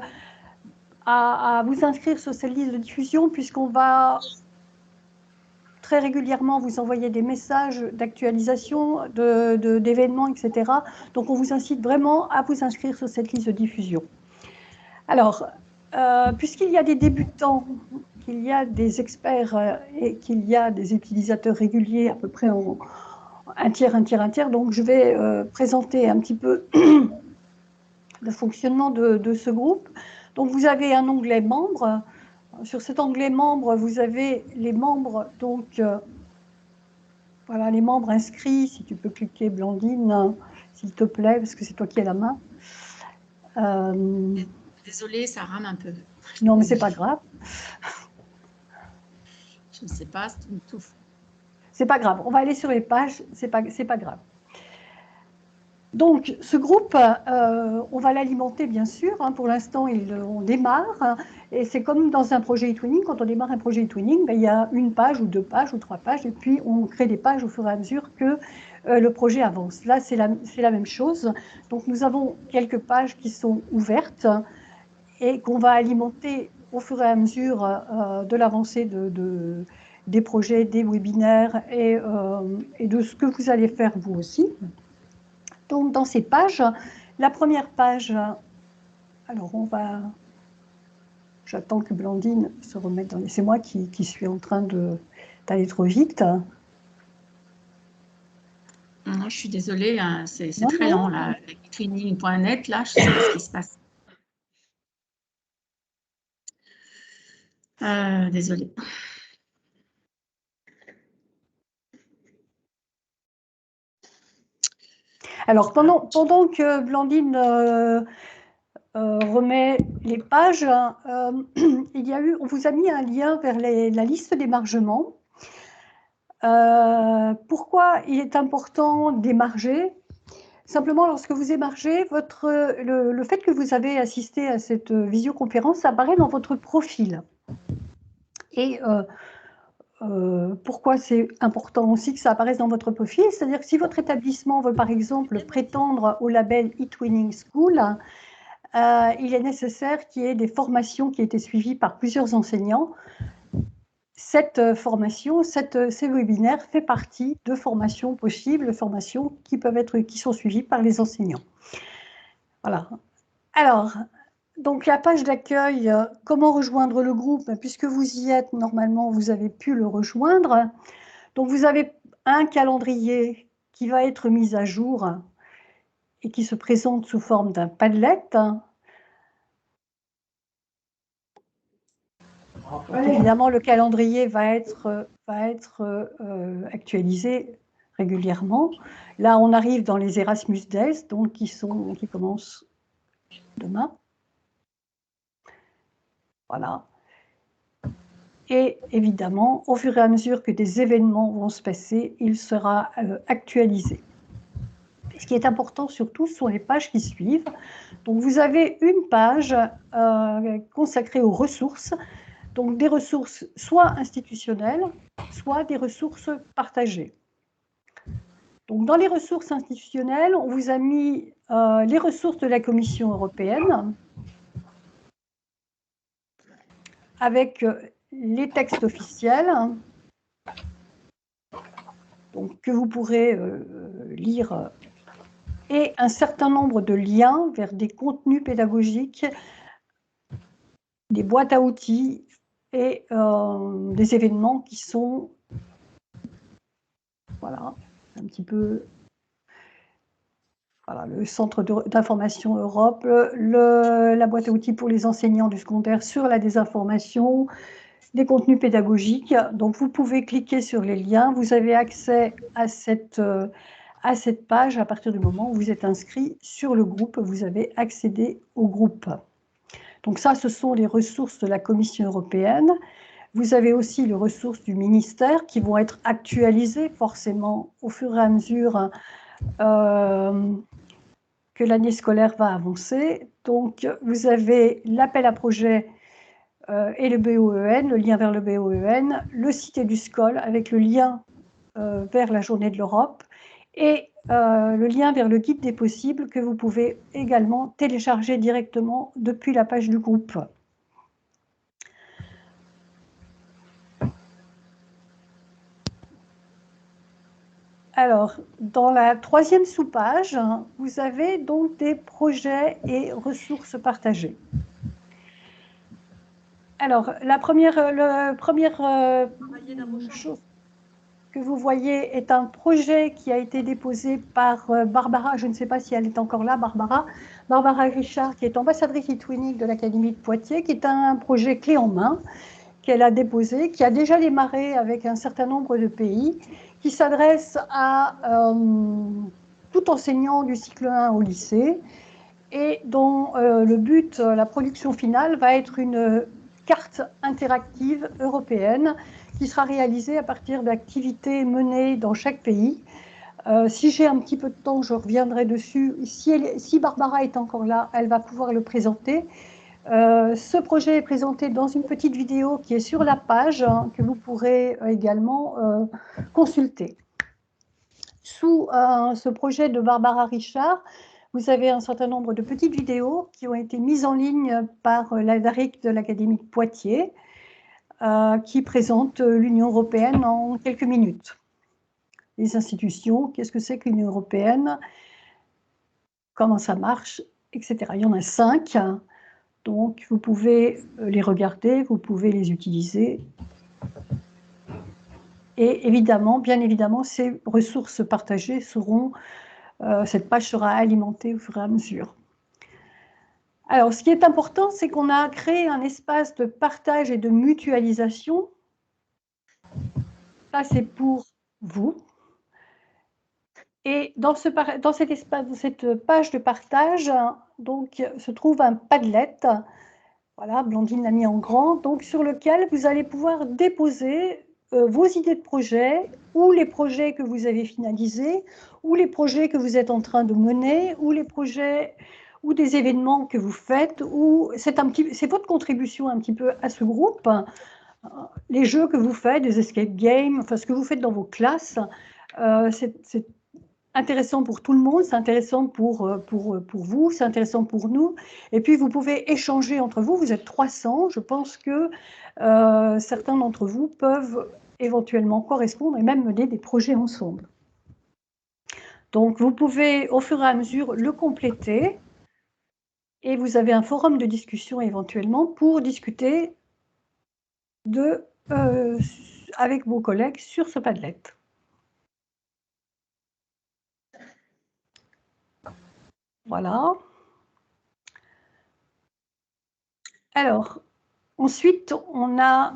à vous inscrire sur cette liste de diffusion, puisqu'on va très régulièrement vous envoyer des messages d'actualisation, d'événements, etc. Donc on vous incite vraiment à vous inscrire sur cette liste de diffusion. Alors, puisqu'il y a des débutants, qu'il y a des experts et qu'il y a des utilisateurs réguliers, à peu près en un tiers, donc je vais présenter un petit peu le fonctionnement de ce groupe. Donc vous avez un onglet membres. Sur cet onglet membres, vous avez les membres, donc voilà, les membres inscrits. Si tu peux cliquer, Blandine, s'il te plaît, parce que c'est toi qui as la main. Désolée, ça rame un peu. Non, mais c'est pas grave. Je ne sais pas, c'est tout. C'est pas grave, on va aller sur les pages, c'est pas grave. Donc, ce groupe, on va l'alimenter, bien sûr. Hein, pour l'instant, on démarre. Hein, et c'est comme dans un projet e-twinning. Quand on démarre un projet e-twinning, ben, il y a une page ou 2 pages ou 3 pages. Et puis, on crée des pages au fur et à mesure que le projet avance. Là, c'est la même chose. Donc, nous avons quelques pages qui sont ouvertes et qu'on va alimenter au fur et à mesure de l'avancée des projets, des webinaires et de ce que vous allez faire vous aussi. Donc, dans ces pages, la première page, alors j'attends que Blandine se remette dans les... C'est moi qui suis en train d'aller trop vite. Non, je suis désolée, hein, c'est très lent, là. Training.net, là, je sais pas ce qui se passe. Désolée. Alors, pendant que Blandine remet les pages, on vous a mis un lien vers la liste d'émargement. Pourquoi il est important d'émarger? Simplement, lorsque vous émargez, le fait que vous avez assisté à cette visioconférence apparaît dans votre profil. Et pourquoi c'est important aussi que ça apparaisse dans votre profil? C'est-à-dire que si votre établissement veut, par exemple, prétendre au label eTwinning School, il est nécessaire qu'il y ait des formations qui aient été suivies par plusieurs enseignants. Cette formation, ces webinaires fait partie de formations possibles, formations qui sont suivies par les enseignants. Voilà. Alors, donc la page d'accueil, comment rejoindre le groupe? Puisque vous y êtes, normalement, vous avez pu le rejoindre. Donc, vous avez un calendrier qui va être mis à jour et qui se présente sous forme d'un Padlet. Donc, évidemment, le calendrier va être actualisé régulièrement. Là, on arrive dans les Erasmus Days, donc qui commencent demain. Voilà. Et évidemment, au fur et à mesure que des événements vont se passer, il sera actualisé. Ce qui est important surtout sont les pages qui suivent. Donc, vous avez une page consacrée aux ressources. Donc, des ressources soit institutionnelles, soit des ressources partagées. Donc, dans les ressources institutionnelles, on vous a mis les ressources de la Commission européenne avec les textes officiels donc, que vous pourrez lire et un certain nombre de liens vers des contenus pédagogiques, des boîtes à outils, et des événements qui sont, voilà, un petit peu, voilà, le centre d'information Europe, la boîte à outils pour les enseignants du secondaire sur la désinformation, des contenus pédagogiques. Donc, vous pouvez cliquer sur les liens. Vous avez accès à cette page à partir du moment où vous êtes inscrit sur le groupe. Vous avez accédé au groupe. Donc ça, ce sont les ressources de la Commission européenne. Vous avez aussi les ressources du ministère qui vont être actualisées forcément au fur et à mesure que l'année scolaire va avancer. Donc, vous avez l'appel à projet et le BOEN, le lien vers le BOEN, le site EduScol avec le lien vers la journée de l'Europe et le lien vers le guide des possibles que vous pouvez également télécharger directement depuis la page du groupe. Alors, dans la troisième sous-page, vous avez donc des projets et ressources partagées. Alors, la première chose que vous voyez est un projet qui a été déposé par Barbara, je ne sais pas si elle est encore là, Barbara Richard, qui est ambassadrice e-twinning de l'Académie de Poitiers, qui est un projet clé en main qu'elle a déposé, qui a déjà démarré avec un certain nombre de pays, qui s'adresse à tout enseignant du cycle 1 au lycée, et dont le but, la production finale, va être une carte interactive européenne qui sera réalisée à partir d'activités menées dans chaque pays. Si j'ai un petit peu de temps, je reviendrai dessus. Si Barbara est encore là, elle va pouvoir le présenter. Ce projet est présenté dans une petite vidéo qui est sur la page que vous pourrez également consulter. Sous ce projet de Barbara Richard, vous avez un certain nombre de petites vidéos qui ont été mises en ligne par la DAREC de l'Académie de Poitiers, qui présentent l'Union européenne en quelques minutes. Les institutions, qu'est-ce que c'est que l'Union européenne, comment ça marche, etc. Il y en a 5. Donc, vous pouvez les regarder, vous pouvez les utiliser. Et évidemment, bien évidemment, ces ressources partagées seront, cette page sera alimentée au fur et à mesure. Alors, ce qui est important, c'est qu'on a créé un espace de partage et de mutualisation. Ça, c'est pour vous. Et dans cet espace, dans cette page de partage, donc, se trouve un Padlet. Voilà, Blandine l'a mis en grand, donc sur lequel vous allez pouvoir déposer vos idées de projet, ou les projets que vous avez finalisés, ou les projets que vous êtes en train de mener, ou les projets ou des événements que vous faites, ou c'est votre contribution un petit peu à ce groupe, les jeux que vous faites, des escape games, enfin ce que vous faites dans vos classes, c'est intéressant pour tout le monde, c'est intéressant pour vous, c'est intéressant pour nous. Et puis, vous pouvez échanger entre vous. Vous êtes 300. Je pense que certains d'entre vous peuvent éventuellement correspondre et même mener des projets ensemble. Donc, vous pouvez, au fur et à mesure, le compléter. Et vous avez un forum de discussion éventuellement pour discuter avec vos collègues sur ce Padlet. Voilà. Alors, ensuite, on a...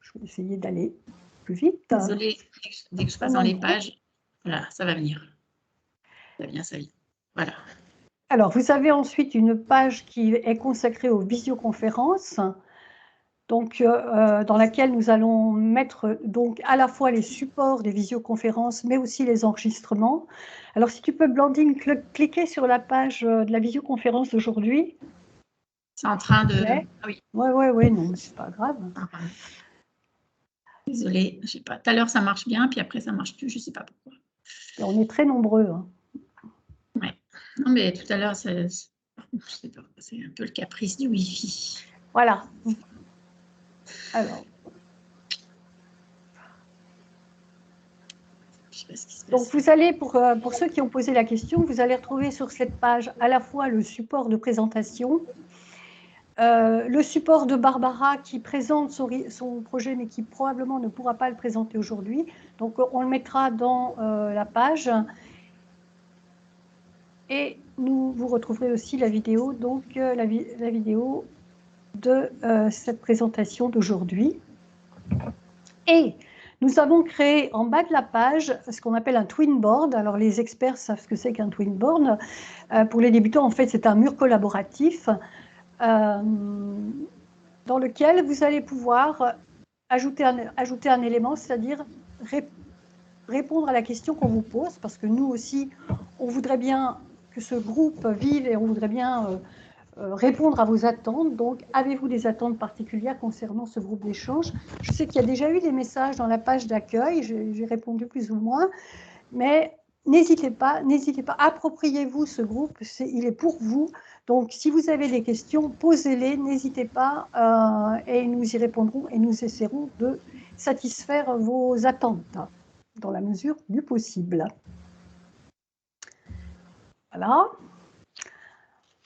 je vais essayer d'aller plus vite. Désolée, dès que je passe dans les pages, voilà, ça va venir. Ça vient, ça vient. Voilà. Alors, vous avez ensuite une page qui est consacrée aux visioconférences, donc, dans laquelle nous allons mettre donc, à la fois les supports des visioconférences, mais aussi les enregistrements. Alors, si tu peux, Blandine, cliquer sur la page de la visioconférence d'aujourd'hui. C'est en train de... Ouais. Ah oui. Ouais, non, mais c'est pas grave. Désolée, je sais pas. Tout à l'heure, ça marche bien, puis après, ça marche plus, je sais pas pourquoi. Et on est très nombreux. Hein. Ouais. Non, mais tout à l'heure, c'est un peu le caprice du Wi-Fi. Voilà. Alors. Je sais pas ce qui se passe. Donc, vous allez, pour ceux qui ont posé la question, vous allez retrouver sur cette page à la fois le support de présentation, le support de Barbara qui présente son projet, mais qui probablement ne pourra pas le présenter aujourd'hui. Donc, on le mettra dans la page. Et vous retrouverez aussi la vidéo, donc la vidéo de cette présentation d'aujourd'hui. Et nous avons créé en bas de la page ce qu'on appelle un twin board. Alors, les experts savent ce que c'est qu'un twin board. Pour les débutants, en fait, c'est un mur collaboratif dans lequel vous allez pouvoir ajouter un élément, c'est-à-dire répondre à la question qu'on vous pose, parce que nous aussi, on voudrait bien que ce groupe vive et on voudrait bien répondre à vos attentes. Donc, avez-vous des attentes particulières concernant ce groupe d'échange? Je sais qu'il y a déjà eu des messages dans la page d'accueil, j'ai répondu plus ou moins, mais n'hésitez pas, appropriez-vous ce groupe, il est pour vous. Donc, si vous avez des questions, posez-les, n'hésitez pas, et nous y répondrons et nous essaierons de satisfaire vos attentes dans la mesure du possible. Voilà.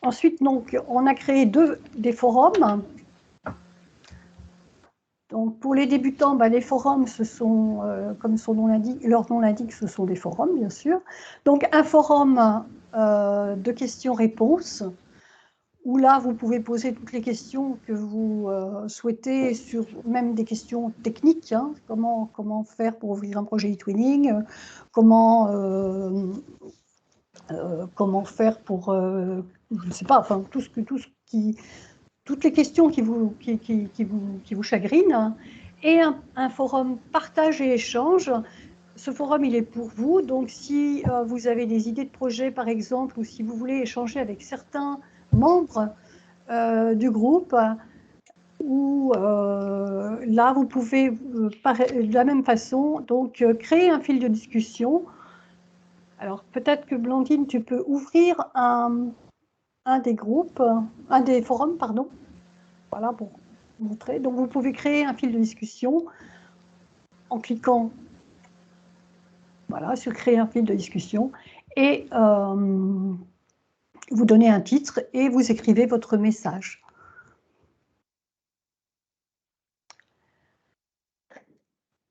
Ensuite, donc, on a créé des forums. Donc, pour les débutants, les forums, ce sont, comme leur nom l'indique, ce sont des forums, bien sûr. Donc, un forum de questions-réponses, où là, vous pouvez poser toutes les questions que vous souhaitez, sur même des questions techniques, hein, comment faire pour ouvrir un projet e-twinning, comment faire pour, je ne sais pas, enfin, toutes les questions qui vous chagrinent, et un forum partage et échange. Ce forum, il est pour vous, donc si vous avez des idées de projet, par exemple, ou si vous voulez échanger avec certains membres du groupe, ou là, vous pouvez, de la même façon, donc créer un fil de discussion. Alors, peut-être que Blandine, tu peux ouvrir un des forums, pardon. Voilà, pour montrer. Donc, vous pouvez créer un fil de discussion en cliquant sur créer un fil de discussion et vous donnez un titre et vous écrivez votre message.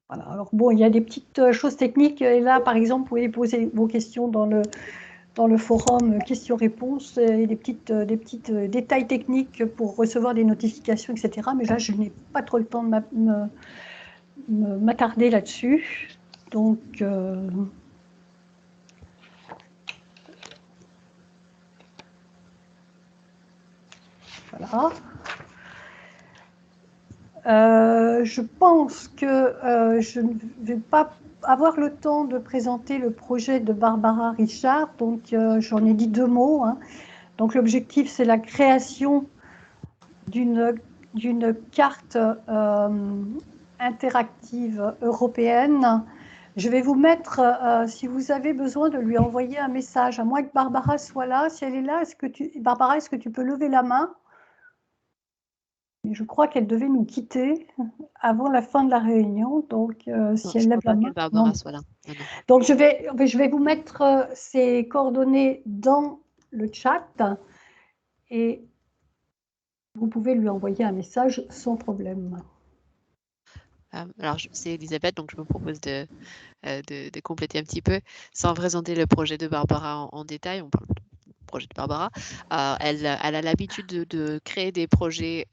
Voilà. Alors, bon, il y a des petites choses techniques. Et là, par exemple, vous pouvez poser vos questions dans le forum questions-réponses et des petits détails techniques pour recevoir des notifications, etc. Mais là, je n'ai pas trop le temps de m'attarder là-dessus. Donc, voilà. Je pense que je ne vais pas avoir le temps de présenter le projet de Barbara Richard, donc j'en ai dit 2 mots. Hein. Donc l'objectif, c'est la création d'une carte interactive européenne. Je vais vous mettre, si vous avez besoin de lui envoyer un message, à moins que Barbara soit là. Si elle est là, Barbara, est-ce que tu peux lever la main? Je crois qu'elle devait nous quitter avant la fin de la réunion. Donc, si elle lève la main. Barbara soit là. Non. Donc, je vais vous mettre ses coordonnées dans le chat et vous pouvez lui envoyer un message sans problème. Alors, c'est Elisabeth, donc je me propose de compléter un petit peu sans présenter le projet de Barbara en détail. On parle du projet de Barbara. Elle a l'habitude de créer des projets.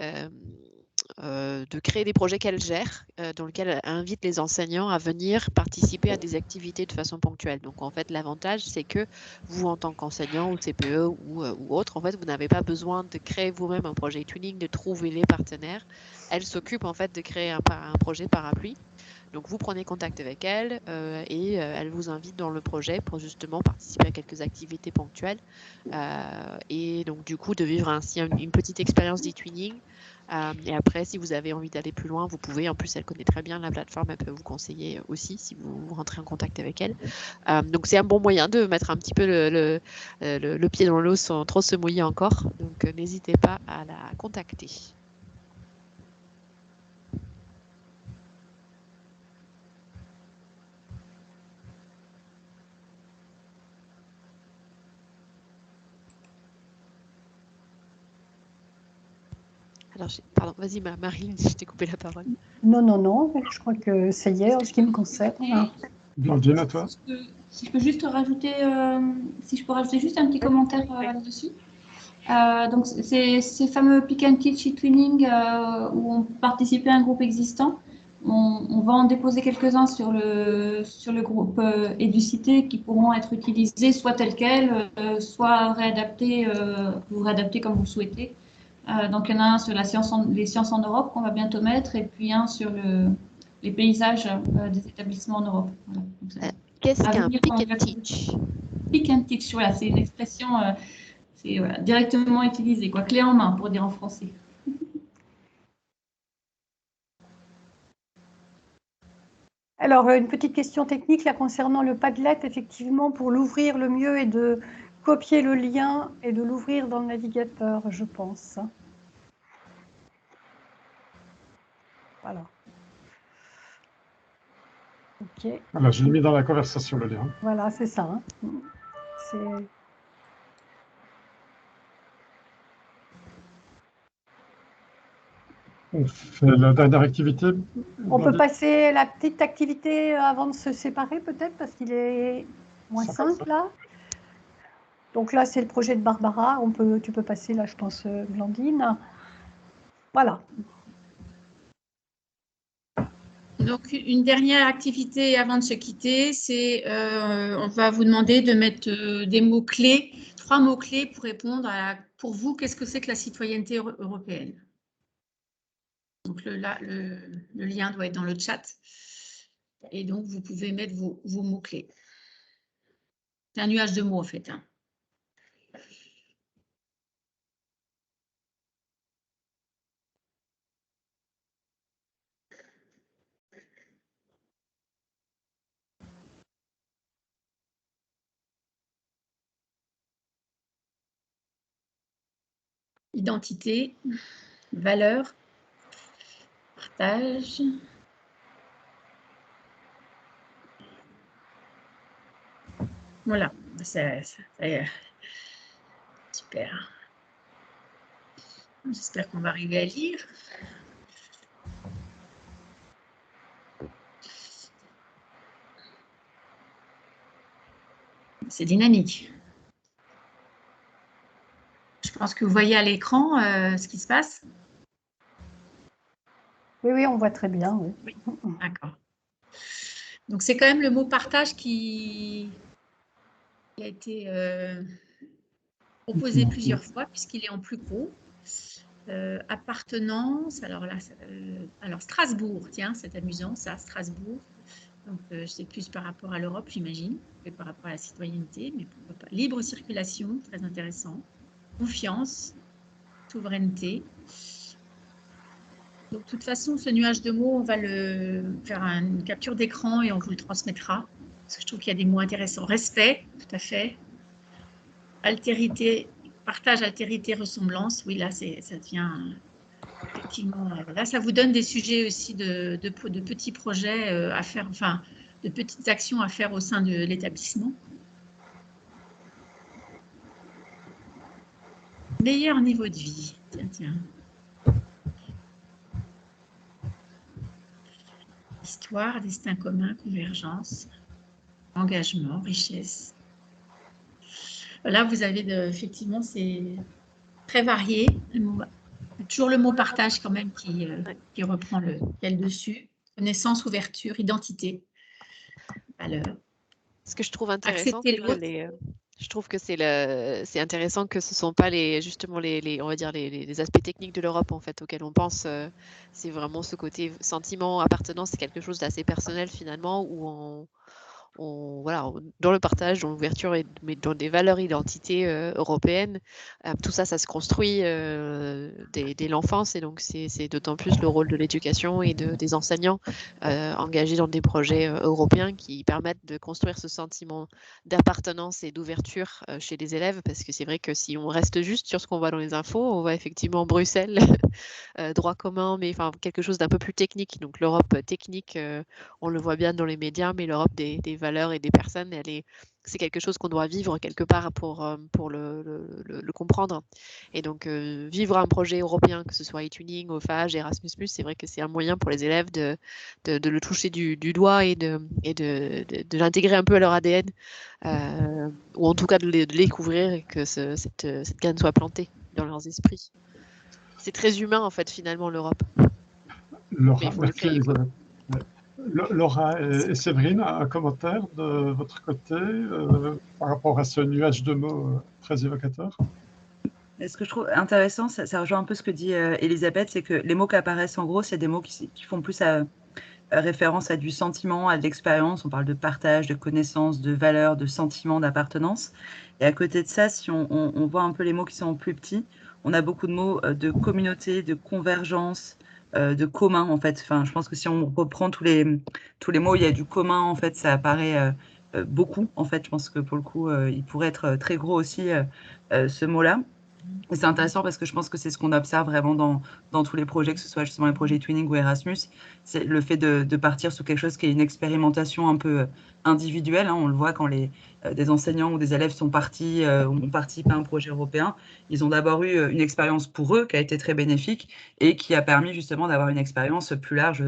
Qu'elle gère, dans lesquels elle invite les enseignants à venir participer à des activités de façon ponctuelle. Donc, en fait, l'avantage, c'est que vous, en tant qu'enseignant ou CPE ou autre, en fait, vous n'avez pas besoin de créer vous-même un projet e-twinning, de trouver les partenaires. Elle s'occupe, en fait, de créer un projet parapluie. Donc, vous prenez contact avec elle et elle vous invite dans le projet pour justement participer à quelques activités ponctuelles et donc, du coup, de vivre ainsi une petite expérience d'e-twinning. Et après, si vous avez envie d'aller plus loin, vous pouvez. En plus, elle connaît très bien la plateforme, elle peut vous conseiller aussi si vous rentrez en contact avec elle. Donc, c'est un bon moyen de mettre un petit peu le pied dans l'eau sans trop se mouiller encore. Donc, n'hésitez pas à la contacter. Alors, pardon, vas-y Marie, je t'ai coupé la parole. Non, je crois que ça y est, en ce qui me concerne. Blandine, à toi. Si je peux juste rajouter, juste un petit commentaire là-dessus. Donc, ces fameux Pick and Teach e-twinning où on participait à un groupe existant, on va en déposer quelques-uns sur le groupe EduCité qui pourront être utilisés soit tels quels, soit réadaptés, vous réadapter comme vous le souhaitez. Donc, il y en a un sur les sciences en Europe qu'on va bientôt mettre, et puis un sur les paysages des établissements en Europe. Voilà. Qu'est-ce qu'un Pick and Teach? pick and teach. Voilà, c'est une expression voilà, directement utilisée, quoi, clé en main pour dire en français. Alors, une petite question technique là concernant le Padlet. Effectivement, pour l'ouvrir, le mieux est de copier le lien et de l'ouvrir dans le navigateur, je pense. Voilà. OK. Voilà, je l'ai mis dans la conversation, le lien. Voilà, c'est ça. Hein. C'est... On fait la dernière activité. On peut passer la petite activité avant de se séparer peut-être, parce qu'il est moins 5 là. Donc là, c'est le projet de Barbara. Tu peux passer là, je pense, Blandine. Voilà. Donc, une dernière activité avant de se quitter, c'est on va vous demander de mettre des mots-clés, 3 mots-clés pour répondre pour vous, qu'est-ce que c'est que la citoyenneté européenne? Donc, le lien doit être dans le chat. Et donc, vous pouvez mettre vos mots-clés. C'est un nuage de mots, en fait. Hein. Identité, valeur, partage. Voilà, super. J'espère qu'on va arriver à lire. C'est dynamique. Je pense que vous voyez à l'écran ce qui se passe. Oui, on voit très bien. Oui. D'accord. Donc, c'est quand même le mot partage qui a été proposé plusieurs fois, puisqu'il est en plus gros. Appartenance, alors là, alors Strasbourg, tiens, c'est amusant, ça, Strasbourg. Donc, c'est plus par rapport à l'Europe, j'imagine, que par rapport à la citoyenneté, mais pourquoi pas. Libre circulation, très intéressant. Confiance, souveraineté. Donc, de toute façon, ce nuage de mots, on va le faire une capture d'écran et on vous le transmettra. Parce que je trouve qu'il y a des mots intéressants. Respect, tout à fait. Altérité, partage, altérité, ressemblance. Oui, là, ça devient effectivement. Là, ça vous donne des sujets aussi de petits projets à faire, enfin, de petites actions à faire au sein de l'établissement. Meilleur niveau de vie. Tiens. Histoire, destin commun, convergence, engagement, richesse. Là, vous avez effectivement, c'est très varié. Toujours le mot partage quand même qui reprend le dessus. Connaissance, ouverture, identité, valeur. Ce que je trouve intéressant, je trouve que c'est intéressant que ce ne sont pas justement on va dire les aspects techniques de l'Europe en fait auxquels on pense. C'est vraiment ce côté sentiment, appartenance, c'est quelque chose d'assez personnel finalement où voilà, dans le partage, dans l'ouverture, mais dans des valeurs identités européennes, tout ça, ça se construit dès l'enfance et donc c'est d'autant plus le rôle de l'éducation et des enseignants engagés dans des projets européens qui permettent de construire ce sentiment d'appartenance et d'ouverture chez les élèves parce que c'est vrai que si on reste juste sur ce qu'on voit dans les infos, on voit effectivement Bruxelles, droit commun, mais enfin quelque chose d'un peu plus technique. Donc l'Europe technique, on le voit bien dans les médias, mais l'Europe des valeurs et des personnes, c'est quelque chose qu'on doit vivre quelque part pour le comprendre. Et donc, vivre un projet européen, que ce soit eTwinning, OFAGE, Erasmus+, c'est vrai que c'est un moyen pour les élèves de le toucher du doigt et de l'intégrer un peu à leur ADN, ou en tout cas de le découvrir et que cette graine soit plantée dans leurs esprits. C'est très humain, en fait, finalement, l'Europe. Laura, merci Elisabeth. Laura et Séverine, un commentaire de votre côté par rapport à ce nuage de mots très évocateur? Ce que je trouve intéressant, ça rejoint un peu ce que dit Elisabeth, c'est que les mots qui apparaissent en gros, c'est des mots qui font plus référence à du sentiment, à de l'expérience. On parle de partage, de connaissances, de valeurs, de sentiments, d'appartenance. Et à côté de ça, si on voit un peu les mots qui sont plus petits, on a beaucoup de mots de communauté, de convergence, de commun, en fait. Enfin, je pense que si on reprend tous les mots, il y a du commun, en fait, ça apparaît beaucoup. En fait, je pense que pour le coup, il pourrait être très gros aussi, ce mot-là. Et c'est intéressant parce que je pense que c'est ce qu'on observe vraiment dans tous les projets, que ce soit justement les projets Twinning ou Erasmus, c'est le fait de partir sur quelque chose qui est une expérimentation un peu individuelle. Hein. On le voit quand des enseignants ou des élèves ont participé à un projet européen. Ils ont d'abord eu une expérience pour eux qui a été très bénéfique et qui a permis justement d'avoir une expérience plus large,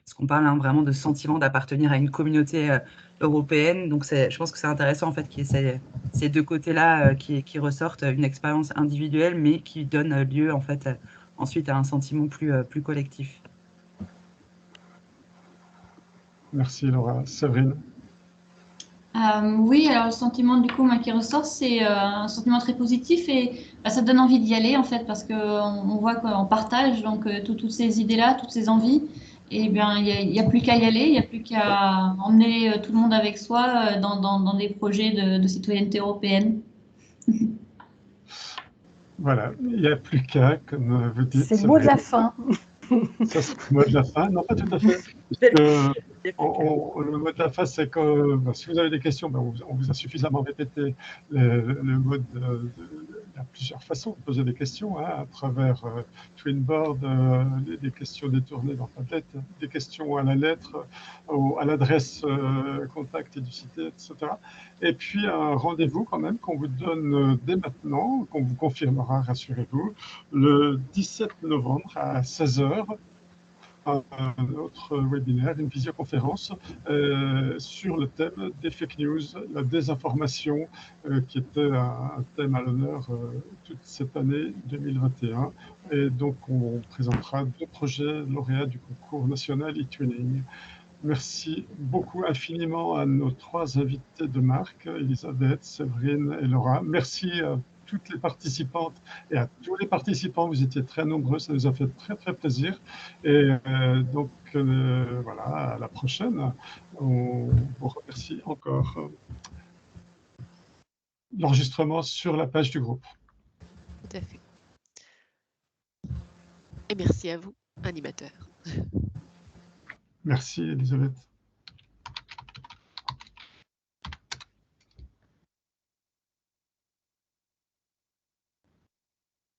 parce qu'on parle vraiment de sentiment d'appartenir à une communauté européenne. Donc je pense que c'est intéressant en fait qu'il y ait ces deux côtés-là qui ressortent, une expérience individuelle, mais qui donne lieu en fait ensuite à un sentiment plus collectif. Merci Laura. Séverine. Oui, alors le sentiment du coup moi, qui ressort, c'est un sentiment très positif et ça donne envie d'y aller en fait parce qu'on voit qu'on partage donc toutes ces idées-là, toutes ces envies. Et bien, il n'y a plus qu'à y aller, il n'y a plus qu'à emmener tout le monde avec soi dans des projets de citoyenneté européenne. Voilà, il n'y a plus qu'à, comme vous dites. C'est le mot de la fin. Ça, c'est le mot de la fin. Non, pas tout à fait. Le mot de la fin, c'est que si vous avez des questions, on vous a suffisamment répété le mot il y a plusieurs façons de poser des questions, hein, à travers Twinboard, des questions détournées dans Padlet, des questions à la lettre, à l'adresse contact éducité, etc. Et puis un rendez-vous quand même qu'on vous donne dès maintenant, qu'on vous confirmera, rassurez-vous, le 17 novembre à 16h. Un autre webinaire, une visioconférence sur le thème des fake news, la désinformation, qui était un thème à l'honneur toute cette année 2021. Et donc, on présentera 2 projets lauréats du concours national e-twinning. Merci beaucoup infiniment à nos 3 invités de marque, Elisabeth, Séverine et Laura. Merci à toutes les participantes et à tous les participants. Vous étiez très nombreux, ça nous a fait très très plaisir. Et donc voilà, à la prochaine. On vous remercie encore. L'enregistrement sur la page du groupe. Tout à fait. Et merci à vous, animateurs. Merci Elisabeth.